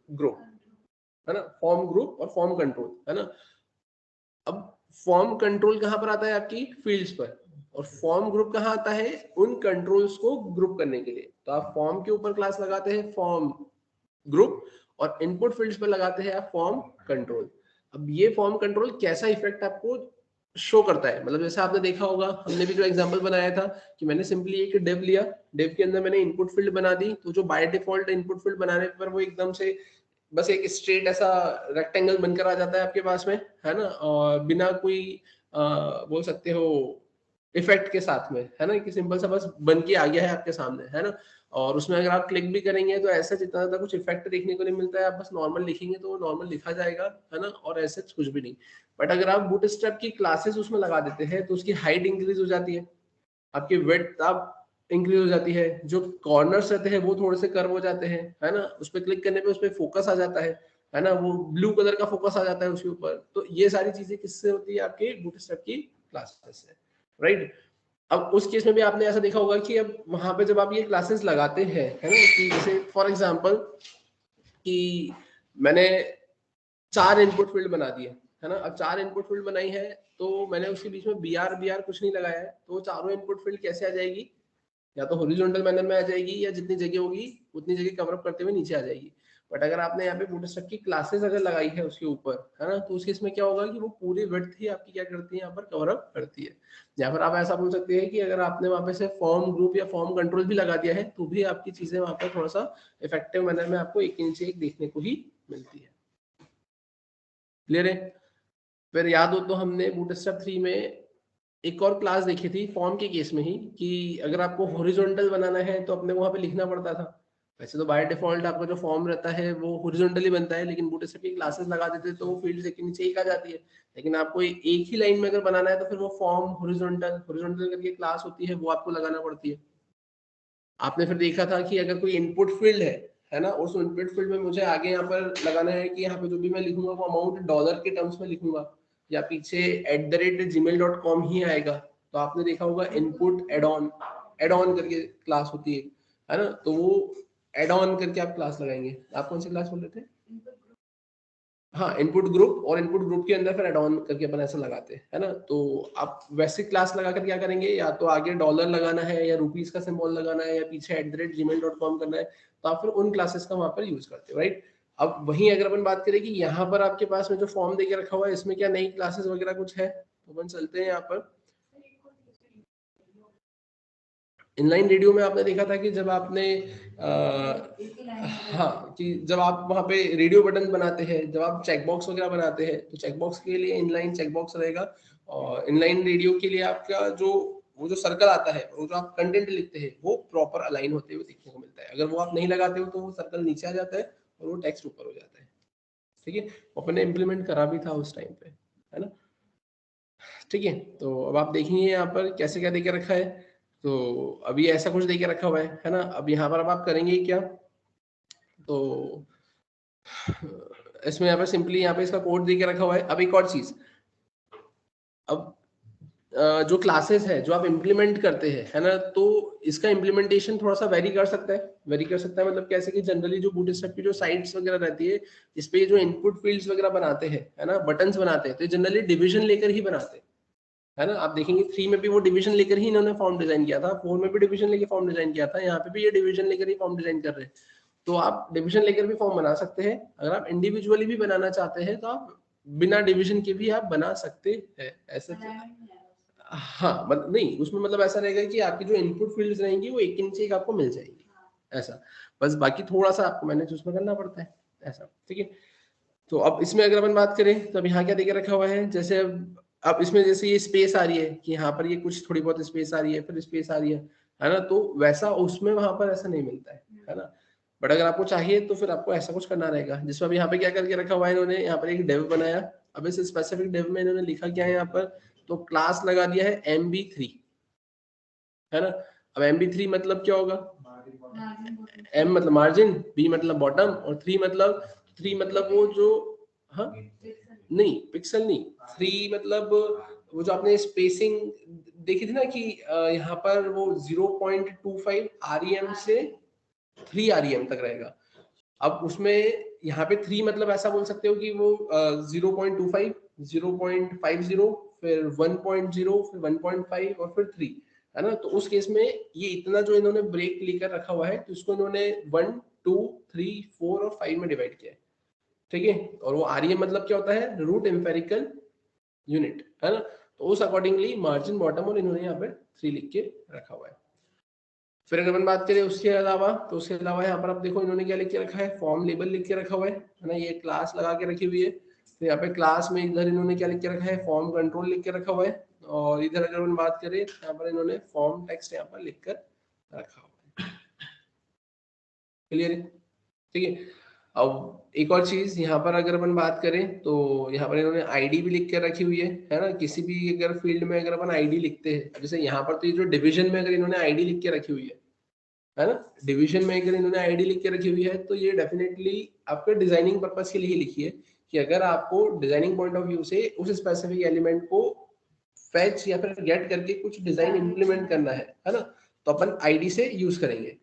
ग्रुप, है ना, फॉर्म ग्रुप और फॉर्म कंट्रोल, है ना। अब फॉर्म कंट्रोल कहाँ पर आता है आपकी फील्ड्स पर, और फॉर्म ग्रुप कहाँ आता है उन कंट्रोल्स को ग्रुप करने के लिए। तो आप फॉर्म के ऊपर क्लास लगाते हैं फॉर्म ग्रुप, और इनपुट फील्ड्स पर लगाते हैं आप फॉर्म कंट्रोल। अब ये फॉर्म कंट्रोल कैसा इफेक्ट आपको शो करता है। मतलब जैसे आपने देखा होगा, हमने भी जो एग्जांपल बनाया था कि मैंने सिंपली एक डिव लिया, डिव के अंदर मैंने इनपुट फील्ड बना दी, तो जो बाय डिफॉल्ट इनपुट फील्ड बनाने पर वो एकदम से बस एक स्ट्रेट ऐसा रेक्टेंगल बनकर आ जाता है आपके पास में, है ना, और बिना कोई बोल सकते हो इफेक्ट के साथ में, है ना, कि सिंपल सा बस बन के आ गया है आपके सामने, है ना। और उसमें अगर आप क्लिक भी करेंगे तो ऐसा जितना ज्यादा कुछ इफेक्ट देखने को नहीं मिलता है, आप बस नॉर्मल लिखेंगे तो नॉर्मल लिखा जाएगा, है ना, और ऐसे कुछ भी नहीं। बट अगर आप बूटस्ट्रैप की क्लासेस उसमें लगा देते हैं तो उसकी हाइट इंक्रीज हो जाती है, आपकी विड्थ आप इंक्रीज हो जाती है, जो कॉर्नर्स रहते हैं वो थोड़े से कर्व हो जाते हैं, है ना, उस पर क्लिक करने पे उस पर फोकस आ जाता है ना, वो ब्लू कलर का फोकस आ जाता है उसके ऊपर। तो ये सारी चीजें किससे होती है, आपके बूटस्ट्रैप की क्लासेस से, राइट। अब उस केस में भी आपने ऐसा देखा होगा कि अब वहां पे जब आप ये क्लासेस लगाते हैं, है ना, कि जैसे फॉर एग्जांपल कि मैंने 4 इनपुट फील्ड बना दिए, है ना, अब 4 इनपुट फील्ड बनाई है, तो मैंने उसके बीच में बी आर कुछ नहीं लगाया है, तो चारों इनपुट फील्ड कैसे आ जाएगी, या तो हॉरिजॉन्टल मैनर में आ जाएगी, या जितनी जगह होगी उतनी जगह कवर अप करते हुए नीचे आ जाएगी। बट अगर आपने यहाँ पे बूटस्ट्रैप की क्लासेस अगर लगाई है उसके ऊपर, है ना, तो उसके इसमें क्या होगा कि वो पूरी विड्थ ही आपकी क्या करती है, यहाँ पर कवर अप करती है। या फिर आप ऐसा बोल सकते हैं कि अगर आपने वहां पे से फॉर्म ग्रुप या फॉर्म कंट्रोल भी लगा दिया है, तो भी आपकी चीजें वहां पर थोड़ा सा इफेक्टिव मैनर में आपको एक नीचे एक देखने को ही मिलती है। क्लियर है। फिर याद हो तो हमने बूटस्ट्रैप 3 में एक और क्लास देखी थी फॉर्म के केस में ही, कि अगर आपको हॉरिजॉन्टल बनाना है तो अपने वहां पे लिखना पड़ता था। वैसे तो बाय डिफॉल्ट आपका जो फॉर्म रहता है वो हॉरिजॉन्टली बनता है, लेकिन बूटस्ट्रैप की क्लासेस लगा देते तो वो फील्ड एक के नीचे एक आ जाती है। लेकिन आपको एक ही लाइन में अगर बनाना है तो फिर वो फॉर्म हॉरिजॉन्टल हॉरिजॉन्टल करके क्लास होती है, वो आपको लगाना पड़ती है। आपने फिर देखा था कि अगर कोई इनपुट फील्ड है ना, उस इनपुट फील्ड में मुझे आगे यहाँ पर लगाना है कि यहाँ पे जो भी मैं लिखूंगा वो अमाउंट डॉलर के टर्म्स में लिखूंगा, या पीछे @gmail.com ही आएगा। तो आपने देखा होगा इनपुट एड ऑन करके क्लास होती है ना, तो वो एड ऑन करके आप क्लास लगाएंगे। आप कौन सी क्लास बोल रहे थे? हाँ, इनपुट ग्रुप, और इनपुट ग्रुप के अंदर फिर एड ऑन करके अपन ऐसा लगाते हैं, है ना। तो आप वैसे क्लास लगा कर क्या करेंगे, या तो आगे डॉलर लगाना है, या रुपीस का सिंबल लगाना है, या पीछे @gmail.com करना है, तो आप फिर उन क्लासेस का वहां पर यूज करते हो, राइट। अब वहीं अगर अपन बात करें कि यहाँ पर आपके पास में जो फॉर्म देके रखा हुआ है, इसमें क्या नई क्लासेस वगैरह कुछ है, तो अपन चलते हैं यहाँ पर। इनलाइन रेडियो में आपने देखा था कि जब आपने हाँ, कि जब आप वहाँ पे रेडियो बटन बनाते हैं, जब आप चेकबॉक्स वगैरह बनाते हैं, तो चेकबॉक्स के लिए इनलाइन चेकबॉक्स रहेगा, और इनलाइन रेडियो के लिए आपका जो वो जो सर्कल आता है, वो जो आप कंटेंट लिखते हैं वो प्रॉपर अलाइन होते हुए देखने को मिलता है। अगर वो आप नहीं लगाते हो तो वो सर्कल नीचे आ जाता है और वो टेक्स्ट ऊपर हो जाता है। ठीक है, अपने इम्प्लीमेंट करा भी था उस टाइम पे, है ना। ठीक है, तो अब आप देखेंगे यहाँ पर कैसे क्या देके रखा है। तो अभी ऐसा कुछ देके रखा हुआ है ना। अब यहाँ पर अब आप करेंगे क्या, तो इसमें यहाँ पे सिंपली यहाँ पे इसका कोड देके रखा हुआ है। अब एक और चीज, अब जो क्लासेस है जो आप इम्प्लीमेंट करते हैं, है ना, तो इसका इम्प्लीमेंटेशन थोड़ा सा वेरी कर सकता है। वेरी कर सकता है मतलब कैसे, कि जनरली जो बूटस्ट्रैप की जो साइट्स वगैरह रहती है, इस पे जो इनपुट फील्ड्स वगैरह बनाते हैं, है ना, बटन्स बनाते हैं, तो जनरली डिवीजन लेकर ही बनाते हैं, है ना। आप देखेंगे 3 में भी वो डिवीजन लेकर ही इन्होंने फॉर्म डिजाइन किया था, 4 में भी डिवीजन लेकर फॉर्म डिजाइन किया था, यहाँ पे भी ये डिवीजन लेकर ही फॉर्म डिजाइन कर रहे हैं। तो आप डिवीजन लेकर भी फॉर्म बना सकते हैं। अगर आप इंडिविजुअली भी बनाना चाहते हैं तो आप बिना डिवीजन के भी आप बना सकते हैं, ऐसा तो हाँ, मतलब नहीं, उसमें मतलब ऐसा रहेगा कि आपकी जो इनपुट फील्ड्स रहेंगी वो एक के नीचे एक आपको मिल जाएगी, ऐसा। बस बाकी थोड़ा सा आपको मैनेज उसमें करना पड़ता है, ऐसा। ठीक है, तो अब इसमें अगर अपन बात करें तो अब यहाँ क्या देके रखा हुआ है, जैसे अब इसमें जैसे ये स्पेस आ रही है कि यहाँ पर ये कुछ थोड़ी बहुत स्पेस आ रही है, फिर स्पेस आ रही है ना, तो वैसा उसमें वहां पर ऐसा नहीं मिलता है ना। बट अगर आपको चाहिए तो फिर आपको ऐसा कुछ करना रहेगा, जिसमें अब यहाँ पे क्या करके रखा हुआ है इन्होंने, यहाँ पर एक डेव बनाया। अब इस स्पेसिफिक डेव में इन्होंने लिखा क्या है यहाँ पर, तो क्लास लगा दिया है MB3, है ना। अब MB3 मतलब क्या होगा, M मतलब मार्जिन, B मतलब बॉटम, और 3 मतलब वो जो, हाँ नहीं पिक्सल नहीं, 3 मतलब वो जो आपने स्पेसिंग देखी थी ना कि यहाँ पर वो 0.25 REM से 3 REM तक रहेगा। अब उसमें यहाँ पे 3 मतलब ऐसा बोल सकते हो कि वो 0.25, 0.50, फिर 1.0, फिर 1.5 और फिर 3, है ना। तो उस केस में ये इतना जो इन्होंने ब्रेक लेकर रखा हुआ है, तो इसको इन्होंने 1, 2, 3, 4 और 5 में डिवाइड किया है। ठीक है, और वो REM मतलब क्या होता है, रूट एम्पेरिकल यूनिट, है ना। तो उस अकॉर्डिंगली मार्जिन बॉटम और इन्होंने यहाँ पे 3 लिख के रखा हुआ है। फिर अगर अपन बात करें उसके अलावा, तो उसके अलावा यहाँ पर आप देखो इन्होंने क्या लिख के रखा है, फॉर्म लेबल लिख के रखा हुआ है ना, ये क्लास लगा के रखी हुई है। तो यहाँ पे क्लास में इधर इन्होंने क्या लिख के रखा है, फॉर्म कंट्रोल लिख के रखा हुआ है। और इधर अगर अपन बात करें यहाँ पर इन्होंने फॉर्म टेक्स्ट यहाँ पर लिख कर रखा हुआ है। क्लियर है? ठीक है। अब एक और चीज यहाँ पर अगर अपन बात करें तो यहाँ पर इन्होंने आईडी भी लिख के रखी हुई है ना। किसी भी अगर फील्ड में अगर अपन आईडी लिखते हैं, जैसे यहाँ पर तो ये जो डिवीजन में अगर इन्होंने आईडी लिख के रखी हुई है ना, डिवीजन में अगर इन्होंने आईडी लिख के रखी हुई है तो ये डेफिनेटली आपके डिजाइनिंग पर्पस के लिए लिखी है कि अगर आपको डिजाइनिंग पॉइंट ऑफ व्यू से उस स्पेसिफिक एलिमेंट को फेच या फिर गेट करके कुछ डिजाइन इंप्लीमेंट करना है ना, तो अपन आईडी से यूज करेंगे।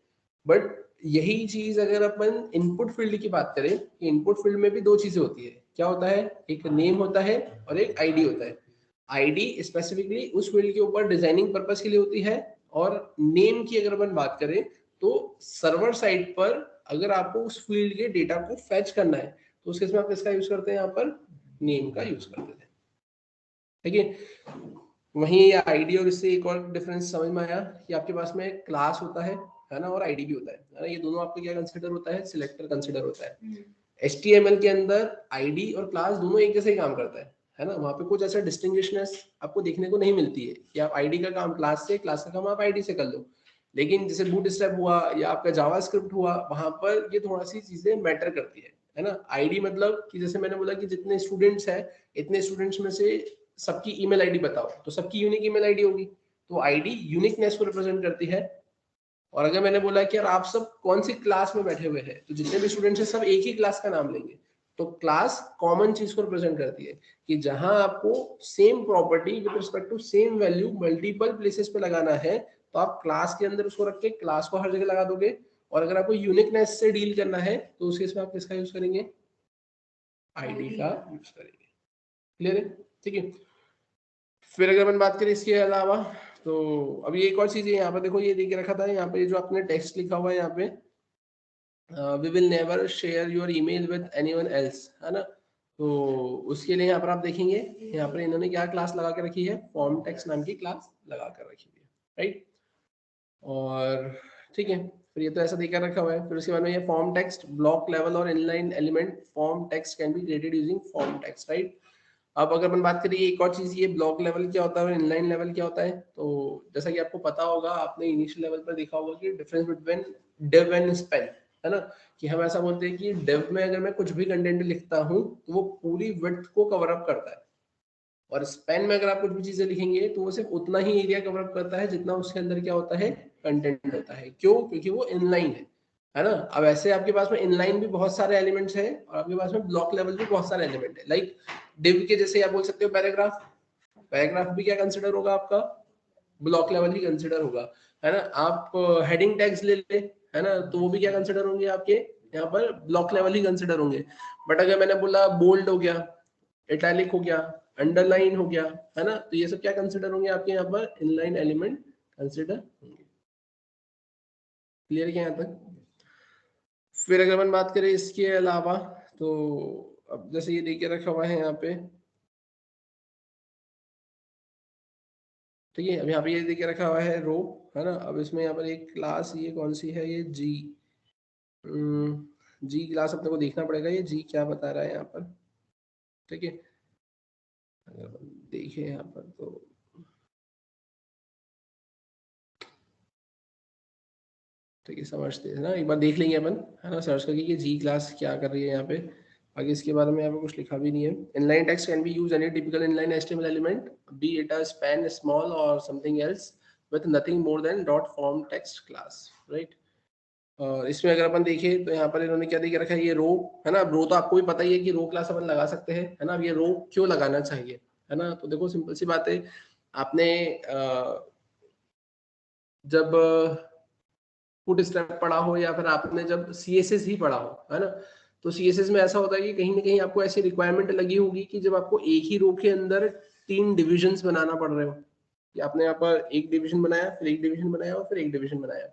बट यही चीज अगर अपन इनपुट फील्ड की बात करें, इनपुट फील्ड में भी दो चीजें होती है। क्या होता है, एक नेम होता है और एक आईडी होता है। आईडी स्पेसिफिकली उस फील्ड के ऊपर डिजाइनिंग पर्पस के लिए होती है, और नेम की अगर अपन बात करें तो सर्वर साइड पर अगर आपको उस फील्ड के डेटा को फेच करना है तो उस केस में आप किसका यूज करते हैं, यहाँ पर नेम का यूज करते थे। ठीक है। वहीं आईडी और इससे एक और डिफरेंस समझ में आया कि आपके पास में क्लास होता है ना, और आईडी भी होता है ना। ये दोनों आपका क्या कंसीडर होता है, सिलेक्टर कंसीडर होता है। HTML के अंदर आईडी और क्लास दोनों एक जैसे ही काम करता है ना। वहां पे कुछ ऐसा डिस्टिंग्विशनेस आपको देखने को नहीं मिलती है कि आप आईडी का काम क्लास से, क्लास का काम आप आईडी से कर लो। लेकिन जैसे बूटस्ट्रैप हुआ या आपका जावास्क्रिप्ट हुआ, वहां पर ये थोड़ा सी चीजें मैटर करती है ना। आईडी मतलब कि जैसे मैंने बोला कि जितने स्टूडेंट्स हैं इतने स्टूडेंट्स में से सबकी ईमेल आईडी बताओ, तो सबकी यूनिक ईमेल आईडी होगी, तो आईडी यूनिकनेस को रिप्रेजेंट करती है। और अगर मैंने बोला कि यार आप सब कौन सी क्लास में बैठे हुए हैं, तो जितने भी स्टूडेंट्स हैं सब एक ही क्लास का नाम लेंगे। तो क्लास कॉमन चीज को रिप्रेजेंट करती है कि जहां आपको same property with respect to same value multiple places पे लगाना है, तो आप क्लास के अंदर उसको रख के क्लास को हर जगह लगा दोगे। और अगर आपको यूनिकनेस से डील करना है तो उस केस में आप किसका यूज करेंगे, आईडी का यूज करेंगे। क्लियर है? ठीक है। फिर अगर अपन बात करें इसके अलावा, तो अभी एक और चीज है यहाँ पर देखो, ये देख रखा था यहाँ पे जो आपने टेक्स्ट लिखा हुआ है यहाँ पे, we will never share your email with anyone else, है ना। तो उसके लिए यहाँ पर आप देखेंगे यहाँ पर इन्होंने क्या क्लास लगा के रखी है, फॉर्म टेक्स्ट नाम की क्लास लगा कर रखी हुई है, राइट। और ठीक है, फिर ये तो ऐसा देकर रखा हुआ है। फिर उसके बाद में ये फॉर्म टेक्स्ट ब्लॉक लेवल और inline element form text can be created using form text, right. अब अगर अपन बात करें एक और चीज, ये ब्लॉक लेवल क्या होता है और इनलाइन लेवल क्या होता है, तो जैसा कि आपको पता होगा, आपने इनिशियल लेवल पर देखा होगा कि difference between div and span, है ना। कि हम ऐसा बोलते हैं कि डिव में अगर मैं कुछ भी कंटेंट लिखता हूँ तो वो पूरी विड्थ को कवर अप करता है, और स्पैन में अगर आप कुछ भी चीजें लिखेंगे तो वो सिर्फ उतना ही एरिया कवर अप करता है जितना उसके अंदर क्या होता है, कंटेंट होता है। क्यों? क्योंकि वो इनलाइन है ना। अब ऐसे आपके पास में इनलाइन भी बहुत सारे एलिमेंट्स हैं और आपके पास में ब्लॉक लेवल भी बहुत सारे एलिमेंट है। लाइक डिव के जैसे आप बोल सकते हो पैराग्राफ, पैराग्राफ भी क्या कंसिडर होगा आपका, ब्लॉक लेवल ही कंसिडर होगा, है ना। आप हेडिंग टैग्स ले ले, है ना, तो वो भी क्या कंसिडर होंगे आपके यहाँ पर, ब्लॉक लेवल ही कंसिडर होंगे। बट अगर मैंने बोला बोल्ड हो गया, इटैलिक हो गया, अंडरलाइन हो गया, है ना, तो ये सब क्या कंसिडर होंगे आपके यहाँ पर, इनलाइन एलिमेंट कंसिडर होंगे। क्लियर है क्या यहाँ तक? फिर अगर अपन बात करें इसके अलावा, तो अब जैसे ये देखे रखा हुआ है यहाँ पे, ठीक है। अब यहाँ पे ये देखे रखा हुआ है रो, है ना। अब इसमें यहाँ पर एक क्लास, ये कौन सी है, ये जी, जी क्लास अपने को देखना पड़ेगा ये जी क्या बता रहा है यहाँ पर, ठीक है। अगर देखें यहाँ पर तो ठीक है, समझते हैं ना, एक बार देख लेंगे अपन, है ना, सर्च करके कि जी क्लास क्या कर रही है यहाँ पे। आगे इसके बारे में यहाँ पे कुछ लिखा भी नहीं है। Inline text can be use any typical inline HTML element be it a span small और something else with nothing more than dot form text class, right. और इसमें अगर अपन देखें तो यहाँ पर इन्होंने क्या देख रखा है, ये रो, है ना। रो तो आपको भी पता ही है कि रो क्लास अपन लगा सकते हैं, है ना। अब ये रो क्यों लगाना चाहिए, है ना, तो देखो सिंपल सी बात है। आपने जब बूटस्ट्रैप पढ़ा हो या फिर आपने जब CSS ही पढ़ा हो, है ना, तो CSS में ऐसा होता है कि कहीं ना कहीं आपको ऐसी रिक्वायरमेंट लगी होगी कि जब आपको एक ही रो के अंदर 3 डिविजन्स बनाना पड़ रहे हो, कि आपने यहाँ पर एक डिवीजन बनाया, फिर एक डिवीजन बनाया और फिर एक डिवीजन बनाया।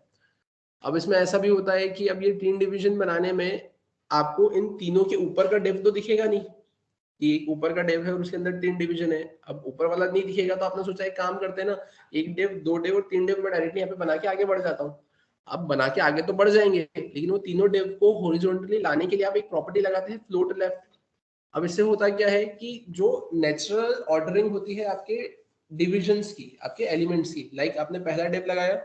अब इसमें ऐसा भी होता है कि अब ये 3 डिवीजन बनाने में आपको इन तीनों के ऊपर का डिव तो दिखेगा नहीं, कि एक ऊपर का डेव है और उसके अंदर 3 डिवीजन है। अब ऊपर वाला नहीं दिखेगा तो आपने सोचा एक काम करते हैं ना, एक डेव, 2 डेव और 3 डेव मैं डायरेक्टली यहाँ पे बना के आगे बढ़ जाता हूँ। अब बना के आगे तो बढ़ जाएंगे, लेकिन वो तीनों डेव को हॉरिजॉन्टली लाने के लिए आप एक प्रॉपर्टी लगाते हैं, फ्लोट लेफ्ट। अब इससे होता क्या है कि जो नेचुरल ऑर्डरिंग होती है आपके डिविजन्स की, आपके एलिमेंट्स की, लाइक आपने पहला डेव लगाया,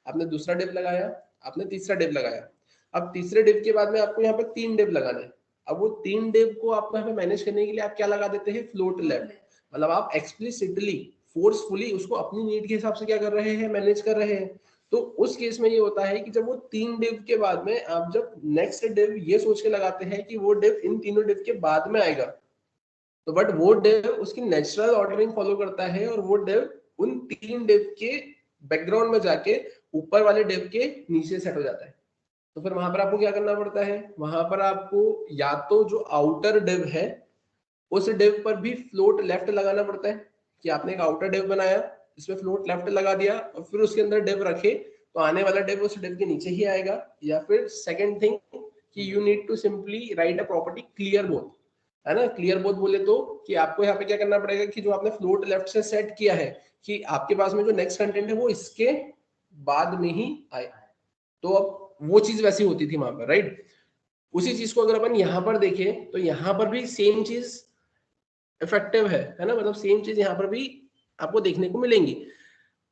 आपने दूसरा डेव लगाया, आपने तीसरा डेव लगाया। अब तीसरे डेव के बाद में आपको यहाँ पे 3 डेव लगाना है। अब वो 3 डेव को आपको यहाँ पे मैनेज करने के लिए आप क्या लगा देते हैं, फ्लोट लेफ्ट। मतलब आप एक्सप्लिसिटली, फोर्सफुली उसको अपनी नीड के हिसाब से क्या कर रहे हैं, मैनेज कर रहे हैं। तो उस केस में ये होता है कि जब वो 3 डिव के बाद में आप जब नेक्स्ट डिव ये सोच के लगाते हैं कि वो डिव इन तीनों डिव के बाद में आएगा, तो बट वो डिव उसकी नेचुरल ऑर्डरिंग फॉलो करता है और वो डिव उन 3 डिव के बैकग्राउंड में जाके ऊपर वाले डिव के नीचे सेट हो जाता है। तो फिर वहां पर आपको क्या करना पड़ता है, वहां पर आपको या तो जो आउटर डिव है उस डिव पर भी फ्लोट लेफ्ट लगाना पड़ता है, कि आपने एक आउटर डिव बनाया, इसमें फ्लोट लेफ्ट लगा दिया और फिर उसके अंदर डिव रखे, तो आने वाला डिव उस डिव के नीचे ही आएगा। या फिर सेकंड थिंग कि you need to simply write a property clear both, है ना। क्लियर बोथ बोले तो कि आपको यहाँ पे क्या करना पड़ेगा कि जो आपने फ्लोट लेफ्ट से सेट किया है कि आपके पास में जो नेक्स्ट कंटेंट है वो इसके बाद में ही आए, तो अब वो चीज वैसी होती थी वहां पर, राइट। उसी चीज को अगर अपन यहाँ पर देखें तो यहाँ पर भी सेम चीज इफेक्टिव है ना, मतलब सेम चीज यहाँ पर भी आपको देखने को मिलेंगी।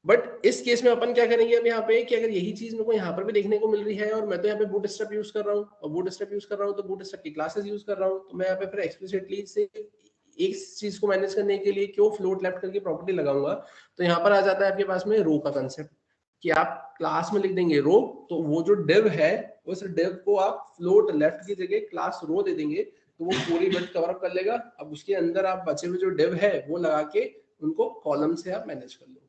बट इस केस में अपन क्या करेंगे अब यहाँ पे कि अगर यही चीज मेरे को यहाँ पर भी देखने को मिल रही है और मैं तो यहाँ पे बूटस्ट्रैप यूज कर रहा हूँ, और बूटस्ट्रैप यूज कर रहा हूँ तो बूटस्ट्रैप की क्लासेस यूज कर रहा हूँ, तो मैं यहाँ पे फिर एक्सप्लिसिटली से एक चीज को मैनेज करने के लिए क्यों फ्लोट लेफ्ट करके प्रॉपर्टी लगाऊंगा। तो यहाँ पर आ जाता है आपके पास में रो का कंसेप्ट, कि आप क्लास में लिख देंगे रो, तो वो जो डिव है उस डिव को आप फ्लोट लेफ्ट की जगह क्लास रो दे देंगे, तो वो पूरी विड्थ कवर अप कर लेगा। अब उसके अंदर आप बचे हुए जो डिव है वो लगा के उनको कॉलम से आप मैनेज कर लो।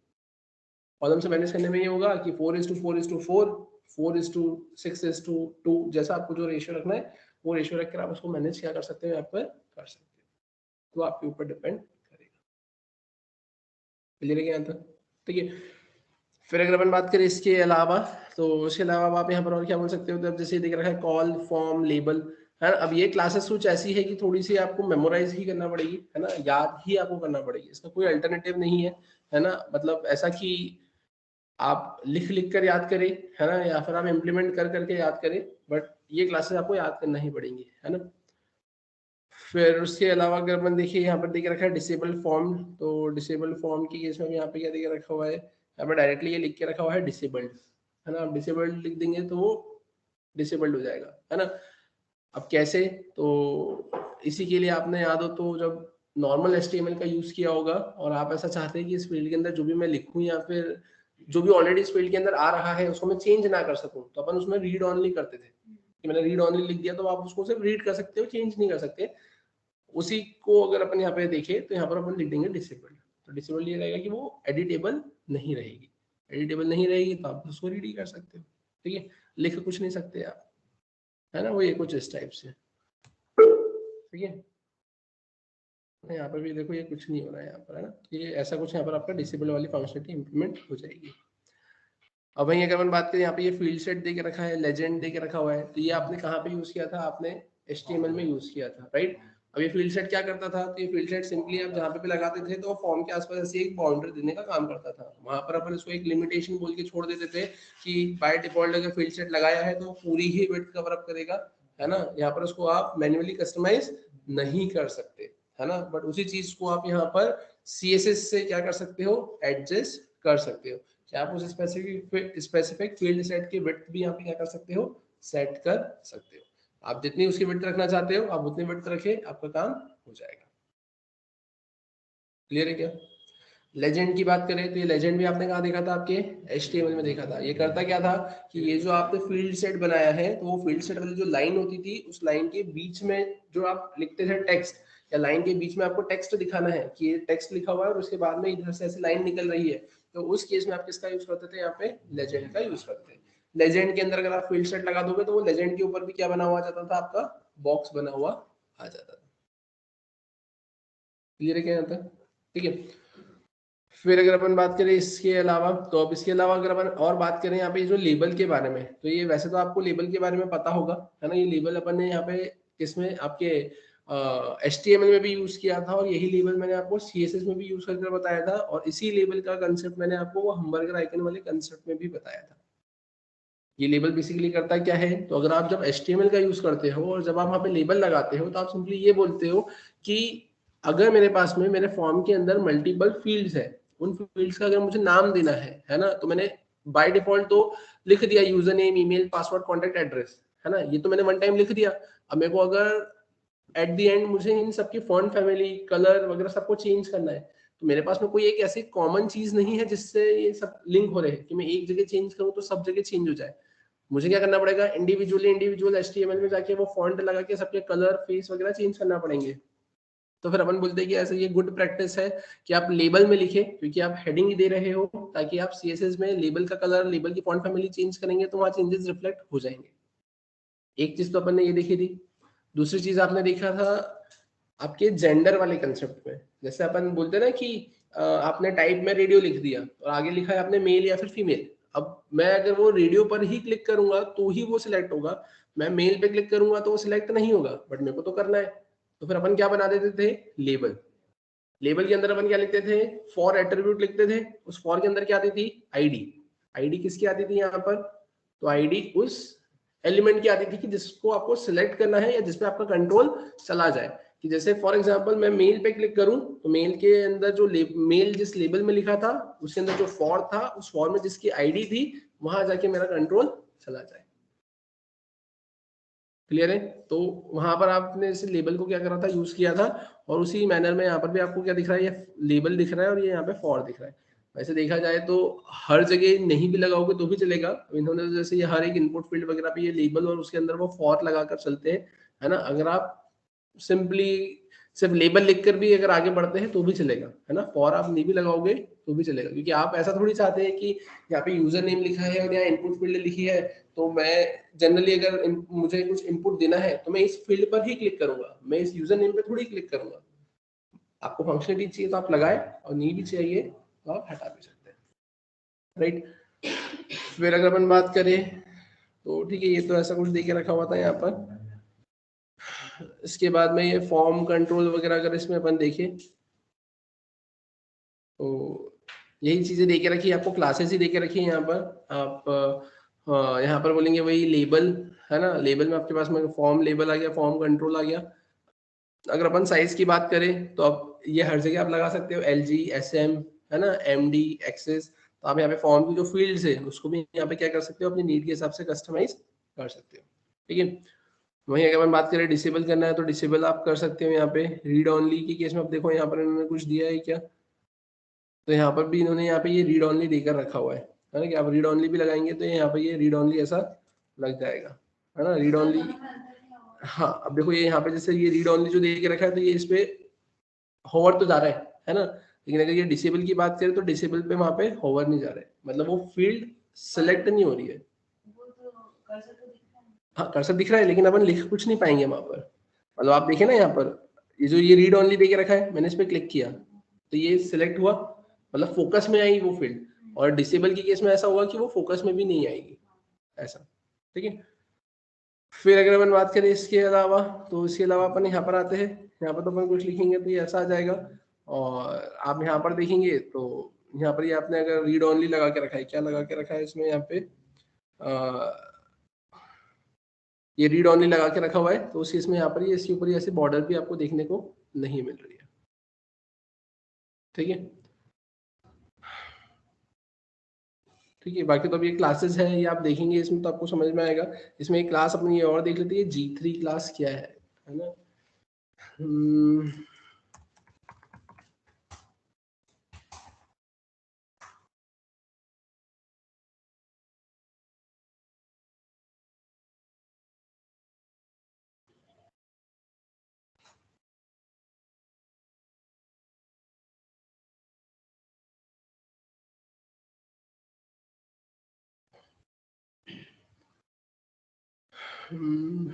कॉलम से मैनेज करने में ये होगा कि 4:4:4, 4:6:2, जैसा आपको जो रेशियो रखना है वो रेशियो रखकर आप उसको मैनेज क्या कर सकते हो, यहाँ पर कर सकते हो, तो आपके ऊपर डिपेंड करेगा। क्लियर है क्या यहाँ तक? ठीक है। फिर अगर अपन बात करें इसके अलावा, तो इसके अलावा आप यहाँ पर और क्या बोल सकते हो, तो अब जैसे दिख रखा है कॉल, फॉर्म, लेबल, है ना। अब ये क्लासेस कुछ ऐसी है कि थोड़ी सी आपको मेमोराइज ही करना पड़ेगी, है ना, याद ही आपको करना पड़ेगी, इसका कोई अल्टरनेटिव नहीं है ना। मतलब ऐसा कि आप लिख लिख कर याद करें, है ना, या फिर आप इम्प्लीमेंट कर करके याद करें, बट ये क्लासेस आपको याद करना ही पड़ेंगी, है ना। फिर उसके अलावा अगर अपन देखिए यहाँ पर देख रखा है डिसेबल फॉर्म, तो डिसेबल फॉर्म की केस में यहाँ पे क्या देख रखा हुआ है, यहाँ पर डायरेक्टली ये लिख के रखा हुआ है डिसेबल्ड, है ना। आप डिसेबल्ड लिख देंगे तो वो डिसेबल्ड हो जाएगा, है ना। अब कैसे, तो इसी के लिए आपने याद हो तो जब नॉर्मल HTML का यूज किया होगा और आप ऐसा चाहते हैं कि इस फील्ड के अंदर जो भी मैं लिखूं या फिर जो भी ऑलरेडी इस फील्ड के अंदर आ रहा है उसको मैं चेंज ना कर सकूं, तो अपन उसमें रीड ऑनली करते थे, कि मैंने रीड ऑनली लिख दिया तो आप उसको सिर्फ रीड कर सकते हो, चेंज नहीं कर सकते। उसी को अगर अपन यहाँ पे देखें तो यहाँ पर अपन लिख देंगे डिसेबल्ड, तो डिसेबल्ड ये रहेगा कि वो एडिटेबल नहीं रहेगी, एडिटेबल नहीं रहेगी तो आप उसको रीड ही कर सकते हो, ठीक है, लिख कुछ नहीं सकते आप, है ना। वो ये कुछ इस टाइप से, ठीक है। यहाँ पर भी देखो ये कुछ नहीं हो रहा है यहाँ पर, है ना, ये ऐसा कुछ यहाँ पर आपका डिसेबल वाली फंक्शनलिटी इंप्लीमेंट हो जाएगी। अब वहीं अगर अपन बात करें यहाँ पे ये फील्ड सेट दे के रखा है, लेजेंड दे के रखा हुआ है, तो ये आपने कहाँ पे यूज किया था, आपने HTML में यूज किया था, राइट। अब ये फील्ड सेट क्या करता था, तो ये फील्ड सेट सिंपली आप जहाँ पे भी लगाते थे तो फॉर्म के आसपास ऐसे एक बाउंड्री देने का काम करता था। वहां पर अपन इसको एक लिमिटेशन बोल के छोड़ देते थे कि बाय डिफॉल्ट अगर फील्ड सेट लगाया है तो पूरी ही विड्थ कवर अप करेगा, है ना। यहाँ पर उसको आप मैन्युअली कस्टमाइज नहीं कर सकते, है ना, बट उसी चीज को आप यहाँ पर CSS से क्या कर सकते हो, एडजस्ट कर सकते हो, कि आप उस स्पेसिफिक फील्ड सेट की विड्थ भी यहाँ पे क्या कर सकते हो, सेट कर सकते हो। आप जितनी उसकी विड्थ रखना चाहते हो आप उतनी विड्थ रखे, आपका काम हो जाएगा। क्लियर है क्या। लेजेंड की बात करें तो ये लेजेंड भी आपने कहाँ देखा था, आपके HTML में देखा था। ये करता क्या था कि ये जो आपने फील्ड सेट बनाया है तो वो फील्ड सेट वाली जो लाइन होती थी उस लाइन के बीच में जो आप लिखते थे टेक्स्ट, या लाइन के बीच में आपको टेक्स्ट दिखाना है कि ये टेक्स्ट लिखा हुआ है और उसके बाद में इधर से ऐसी लाइन निकल रही है, तो उस केस में आप किसका यूज करते थे, यहाँ पे लेजेंड का यूज करते हैं। लेजेंड के अंदर अगर आप फील्ड सेट लगा दोगे तो वो लेजेंड के ऊपर भी क्या बना हुआ जाता था, आपका बॉक्स बना हुआ आ जाता था। क्लियर है क्या यहाँ तक, ठीक है। फिर अगर अपन बात करें इसके अलावा, तो अब इसके अलावा अगर अपन और बात करें यहाँ पे जो लेबल के बारे में, तो ये वैसे तो आपको लेबल के बारे में पता होगा, है ना। ये लेबल अपन ने यहाँ पे किसमें, आपके HTML में भी यूज किया था और यही लेबल मैंने आपको CSS में भी यूज करके बताया था और इसी लेबल का कंसेप्ट मैंने आपको वो हमबर्गर आइकन वाले कंसेप्ट में भी बताया था। ये लेबल बेसिकली करता क्या है, तो अगर आप जब HTML का यूज करते हो और जब आप वहाँ पे लेबल लगाते हो तो आप सिंपली ये बोलते हो कि अगर मेरे पास में मेरे फॉर्म के अंदर मल्टीपल फील्ड्स है, उन फील्ड्स का अगर मुझे नाम देना है ना, तो मैंने बाय डिफॉल्ट तो लिख दिया user name, email, password, contact address, है ना, ये तो मैंने वन टाइम लिख दिया। अब मेरे को अगर एट द एंड मुझे इन सबकी फॉन्ट फैमिली, कलर वगैरह सबको चेंज करना है, तो मेरे पास में कोई एक ऐसी कॉमन चीज नहीं है जिससे ये सब लिंक हो रहे हैं कि मैं एक जगह चेंज करूँ तो सब जगह चेंज हो जाए। मुझे क्या करना पड़ेगा, इंडिविजुअल HTML में जाके वो फॉन्ट लगा के सबके कलर, फेस वगैरह चेंज करना पड़ेंगे। तो फिर अपन बोलते हैं कि ऐसे ये गुड प्रैक्टिस है कि आप लेबल में लिखे, क्योंकि आप हेडिंग दे रहे हो, ताकि आप CSS में लेबल का कलर, लेबल की फॉन्ट फैमिली चेंज करेंगे तो वहां चेंजेस रिफ्लेक्ट हो जाएंगे। एक चीज तो अपन ने ये देखी थी। दूसरी चीज आपने देखा था आपके जेंडर वाले कंसेप्ट में, जैसे अपन बोलते हैं ना कि आपने टाइप में रेडियो लिख दिया और आगे लिखा है आपने मेल या फिर फीमेल। अब मैं अगर वो रेडियो पर ही क्लिक करूंगा तो ही वो सिलेक्ट होगा, मैं मेल पे क्लिक करूंगा तो वो सिलेक्ट नहीं होगा, बट मेरे को तो करना है। तो फिर अपन क्या बना देते थे, लेबल। लेबल के अंदर अपन क्या लिखते थे, फॉर एट्रीब्यूट लिखते थे, उस फॉर के अंदर क्या आती थी, आईडी। आईडी किसकी आती थी यहाँ पर, तो आईडी उस एलिमेंट की आती थी कि जिसको आपको सिलेक्ट करना है या जिसपे आपका कंट्रोल चला जाए। कि जैसे फॉर एग्जांपल मैं मेल पे क्लिक करूं तो मेल के अंदर जो मेल जिस लेबल में लिखा था उसके अंदर जो फॉर था, उस फॉर में जिसकी आईडी थी वहां जाके मेरा कंट्रोल चला जाए। क्लियर है? तो वहां पर आपने इस लेबल को क्या करा था, यूज किया था, और उसी मैनर में यहाँ पर भी आपको क्या दिख रहा है, ये लेबल दिख रहा है और ये यहाँ पे फॉर दिख रहा है। वैसे देखा जाए तो हर जगह नहीं भी लगाओगे तो भी चलेगा। इन्होंने तो जैसे ये हर एक इनपुट फील्ड वगैरह पे ये लेबल और उसके अंदर वो फॉर लगाकर चलते हैं, है ना। अगर आप सिंपली सिर्फ लेबल लिखकर भी अगर आगे बढ़ते हैं तो भी चलेगा, है ना। फॉर आप नहीं भी लगाओगे तो भी चलेगा, क्योंकि आप ऐसा थोड़ी चाहते हैं कि यहाँ पे यूजर नेम लिखा है और यहाँ इनपुट फील्ड लिखी है, तो मैं जनरली अगर मुझे कुछ इनपुट देना है तो मैं इस फील्ड पर ही क्लिक करूंगा, मैं इस यूजर नेम पे थोड़ी क्लिक करूंगा। आपको फंक्शनलिटी चाहिए तो आप लगाए, और नहीं भी चाहिए तो आप हटा भी सकते हैं, राइट। फिर अगर अपन बात करें तो ठीक है, ये तो ऐसा कुछ दे के रखा हुआ था यहाँ पर। इसके बाद में ये फॉर्म कंट्रोल वगैरह अगर इसमें अपन देखें तो यही चीजें दे के रखी है आपको, क्लासेस ही दे के रखी है यहाँ पर। आप यहाँ पर बोलेंगे वही लेबल, है ना। लेबल में आपके पास में फॉर्म लेबल आ गया, फॉर्म कंट्रोल आ गया। अगर अपन साइज की बात करें तो अब ये हर जगह आप लगा सकते हो, LG, SM, है ना, MD, एक्सेस। तो आप यहाँ पे फॉर्म की जो फील्ड्स है उसको भी यहाँ पे क्या कर सकते हो, अपनी नीड के हिसाब से कस्टमाइज कर सकते हो, ठीक है। वहीं अगर अपन बात करें डिसेबल करना है तो डिसेबल आप कर सकते हो यहाँ पे। रीड ऑनली की केस में आप देखो यहाँ पर इन्होंने कुछ दिया है क्या, तो यहाँ पर भी इन्होंने यहाँ पे ये रीड ऑनली देकर रखा हुआ है ना, कि आप रीड ऑनली भी लगाएंगे तो यहाँ पे ये रीड ऑनली ऐसा लग जाएगा, है ना, रीड ऑनली। हाँ, अब देखो ये यहाँ पे जैसे ये रीड ऑनली जो दे के रखा है तो ये इस पे होवर तो जा रहा है ना। लेकिन अगर ये डिसेबल की बात करें तो डिसेबल पे वहां पे होवर नहीं जा रहा है, मतलब वो फील्ड सेलेक्ट नहीं हो रही है। हाँ, कर्सर दिख रहा है लेकिन अपन लिख कुछ नहीं पाएंगे वहां पर। मतलब आप देखें ना यहाँ पर, ये जो ये रीड ऑनली दे के रखा है, मैंने इस पे क्लिक किया तो ये सिलेक्ट हुआ, मतलब फोकस में आई वो फील्ड। और डिसेबल की केस में ऐसा होगा कि वो फोकस में भी नहीं आएगी, ऐसा, ठीक है। फिर अगर अपन बात करें इसके अलावा, तो इसके अलावा अपन यहाँ पर आते हैं। यहाँ पर तो अपन कुछ लिखेंगे तो ये ऐसा आ जाएगा। और आप यहाँ पर देखेंगे तो यहाँ पर ये आपने अगर रीड ऑनली लगा के रखा है, क्या लगा के रखा है इसमें, यहाँ पे ये रीड ऑनली लगा के रखा हुआ है, तो उस केस में यहाँ पर ये इसके ऊपर ऐसे बॉर्डर भी आपको देखने को नहीं मिल रही है, ठीक है। ठीक है, बाकी तो अब ये क्लासेस है, ये आप देखेंगे इसमें तो आपको समझ में आएगा। इसमें एक क्लास अपनी ये और देख लेते हैं, G3 क्लास क्या है ना। हम्म,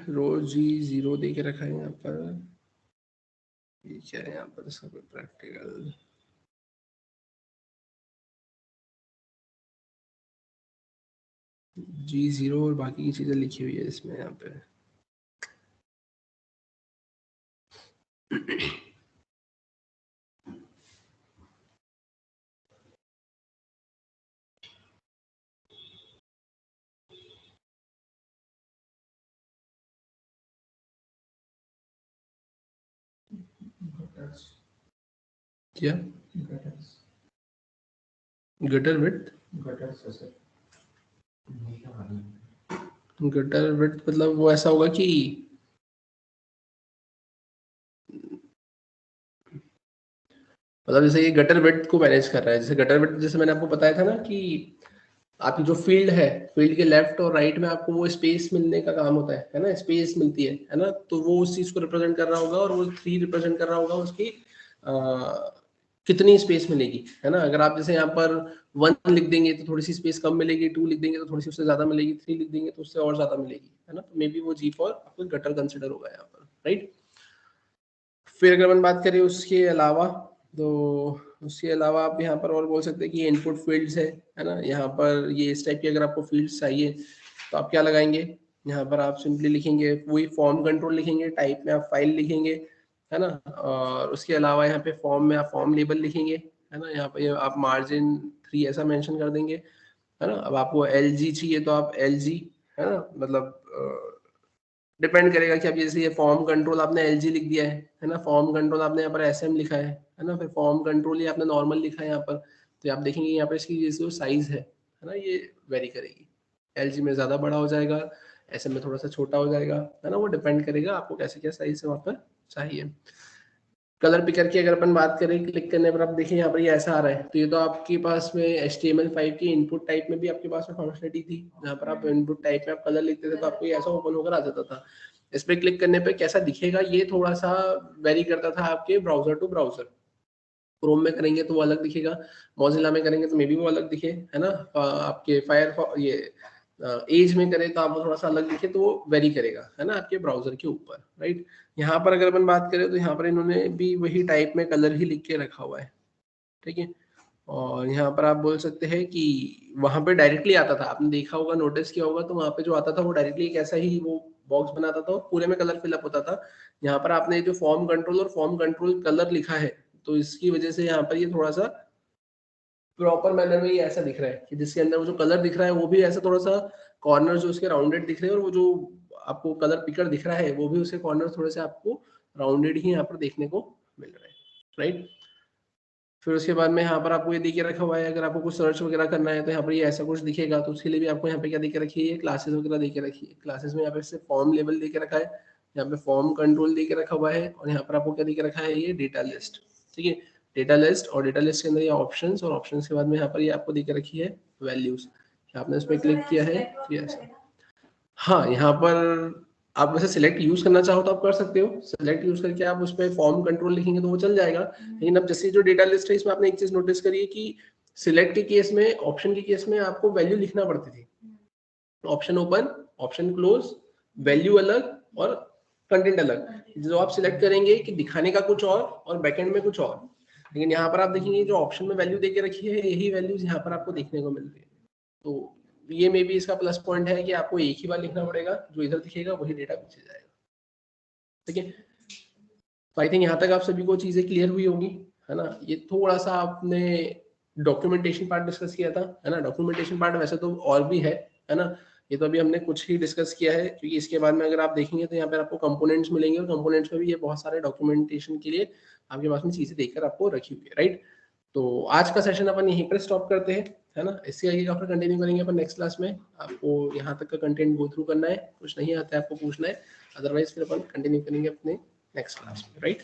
रो G0 दे के रखा है यहाँ पर। ये क्या है यहाँ पर, इसका प्रैक्टिकल G0 और बाकी की चीजें लिखी हुई है इसमें यहाँ पे। क्या गटर विड्थ? गटर विड्थ मतलब वो ऐसा होगा कि मतलब जैसे ये गटर विड्थ को मैनेज कर रहा है, जैसे गटर विड्थ जैसे मैंने आपको बताया था ना कि आपकी जो फील्ड है, फील्ड के लेफ्ट और राइट में आपको वो स्पेस मिलने का काम होता है ना, स्पेस मिलती है ना, तो वो उस चीज को रिप्रेजेंट कर रहा होगा और वो 3 रिप्रेजेंट कर रहा होगा उसकी कितनी स्पेस मिलेगी, है ना। अगर आप जैसे यहाँ पर 1 लिख देंगे तो थोड़ी सी स्पेस कम मिलेगी, 2 लिख देंगे तो थोड़ी सी उससे ज्यादा मिलेगी, 3 लिख देंगे तो उससे और ज्यादा मिलेगी, है ना। तो मे बी वो जी फॉर आपको गटर कंसिडर होगा यहाँ पर, राइट। फिर अगर अपन बात करें उसके अलावा, तो उसके अलावा आप यहाँ पर और बोल सकते हैं कि इनपुट फील्ड्स है ना। यहाँ पर ये इस टाइप की अगर आपको फील्ड्स चाहिए तो आप क्या लगाएंगे, यहाँ पर आप सिंपली लिखेंगे वही फॉर्म कंट्रोल लिखेंगे, टाइप में आप फाइल लिखेंगे, है ना। और उसके अलावा यहाँ पे फॉर्म में आप फॉर्म लेबल लिखेंगे, है ना। यहाँ पे आप मार्जिन 3 ऐसा मेंशन कर देंगे, है ना। अब आपको LG चाहिए तो आप LG, है ना, मतलब डिपेंड करेगा कि आप जैसे ये फॉर्म कंट्रोल आपने LG लिख दिया है ना, फॉर्म कंट्रोल आपने यहाँ पर SM लिखा है ना, फिर फॉर्म कंट्रोल ये आपने नॉर्मल लिखा है यहाँ पर, तो आप देखेंगे यहाँ पर इसकी जैसे जो साइज है ना, ये वेरी करेगी। LG में ज्यादा बड़ा हो जाएगा, SM में थोड़ा सा छोटा हो जाएगा, है ना। वो डिपेंड करेगा आपको कैसे क्या साइज है वहाँ पर चाहिए। कलर पिकर की अगर अपन बात करें, क्लिक करने पर आप देखिए यहाँ पर ये ऐसा आ रहा है, तो ये तो आपके पास में HTML5 की इनपुट टाइप में भी आपके पास में फंक्शनलिटी थी, जहाँ पर आप इनपुट टाइप में आप कलर लिखते थे तो आपको ये ऐसा ओपन होकर आ जाता था। इस पर क्लिक करने पे कैसा दिखेगा ये थोड़ा सा वेरी करता था आपके ब्राउजर टू ब्राउजर। क्रोम में करेंगे तो वो अलग दिखेगा, मोजिला में करेंगे तो मे बी वो अलग दिखे, है ना। आपके फायर ये एज में करें तो आपको थोड़ा सा अलग दिखे, तो वो वेरी करेगा, है ना, आपके ब्राउजर के ऊपर, राइट। यहाँ पर अगर अपन बात करें तो यहाँ पर इन्होंने भी वही टाइप में कलर ही लिख के रखा हुआ है, ठीक है। और यहाँ पर आप बोल सकते हैं कि वहां पे डायरेक्टली आता था, आपने देखा होगा, नोटिस किया होगा, तो वहां पे जो आता था वो डायरेक्टली एक ऐसा ही वो बॉक्स बनाता था और पूरे में कलर फिलअप होता था। यहाँ पर आपने जो फॉर्म कंट्रोल और फॉर्म कंट्रोल कलर लिखा है, तो इसकी वजह से यहाँ पर ये थोड़ा सा प्रॉपर मैनर में ये ऐसा दिख रहा है कि जिसके अंदर वो जो कलर दिख रहा है वो भी ऐसा थोड़ा सा कॉर्नर जो उसके राउंडेड दिख रहे हैं, और वो जो आपको कलर पिकर दिख रहा है वो भी उसके कॉर्नर थोड़े से आपको राउंडेड ही यहाँ पर देखने को मिल रहा है, राइट। फिर उसके बाद में यहाँ पर आपको ये दिखे रखा हुआ है, अगर आपको कुछ सर्च वगैरह करना है तो यहाँ पर ये ऐसा कुछ दिखेगा, तो उसके लिए भी आपको यहाँ पे क्या दिखे रखी है, क्लासेस वगैरह देके रखी है। क्लासेस में यहाँ पे से फॉर्म लेवल देके रखा है, यहाँ पे फॉर्म कंट्रोल देके रखा हुआ है, और यहाँ पर आपको क्या दिखे रखा है, ये डेटा लिस्ट, ठीक है। डेटा लिस्ट, और डेटा लिस्ट के अंदर ये ऑप्शंस, और ऑप्शंस के बाद में यहाँ पर ये आपको दिखे रखी है वैल्यूज। आपने इस पर क्लिक किया है, यस। हाँ, यहाँ पर आप वैसे सिलेक्ट यूज करना चाहो तो आप कर सकते हो, सिलेक्ट यूज करके आप उस पर फॉर्म कंट्रोल लिखेंगे तो वो चल जाएगा। लेकिन अब जैसे जो डेटा लिस्ट है, इसमें आपने एक चीज नोटिस करी है कि सिलेक्ट के केस में, ऑप्शन के केस में आपको वैल्यू लिखना पड़ती थी, option open, option close, value अलग और कंटेंट अलग। जो आप सिलेक्ट करेंगे कि दिखाने का कुछ और बैकएंड में कुछ और, लेकिन यहाँ पर आप देखेंगे जो ऑप्शन में वैल्यू देके रखी है, यही वैल्यूज यहाँ पर आपको देखने को मिल रही है। तो ये मे बी इसका प्लस पॉइंट है कि आपको एक ही बार लिखना पड़ेगा, जो इधर दिखेगा वही डेटा पीछे जाएगा, ठीक है। तो आई थिंक यहाँ तक आप सभी को चीजें क्लियर हुई होंगी, है ना। ये थोड़ा सा आपने डॉक्यूमेंटेशन पार्ट डिस्कस किया था, है ना। डॉक्यूमेंटेशन पार्ट वैसे तो और भी है ना। ये तो अभी हमने कुछ ही डिस्कस किया है, क्योंकि इसके बाद में अगर आप देखेंगे तो यहाँ पर आपको कंपोनेंट्स मिलेंगे, और कंपोनेंट्स में भी ये बहुत सारे डॉक्यूमेंटेशन के लिए आपके पास में चीजें देखकर आपको रखी हुई है, राइट। तो आज का सेशन अपन यहीं पर स्टॉप करते हैं, है ना। इससे आगे का फिर कंटिन्यू करेंगे अपन नेक्स्ट क्लास में। आपको यहाँ तक का कंटेंट गो थ्रू करना है, कुछ नहीं आता है आपको पूछना है, अदरवाइज फिर अपन कंटिन्यू करेंगे अपने नेक्स्ट क्लास में, राइट।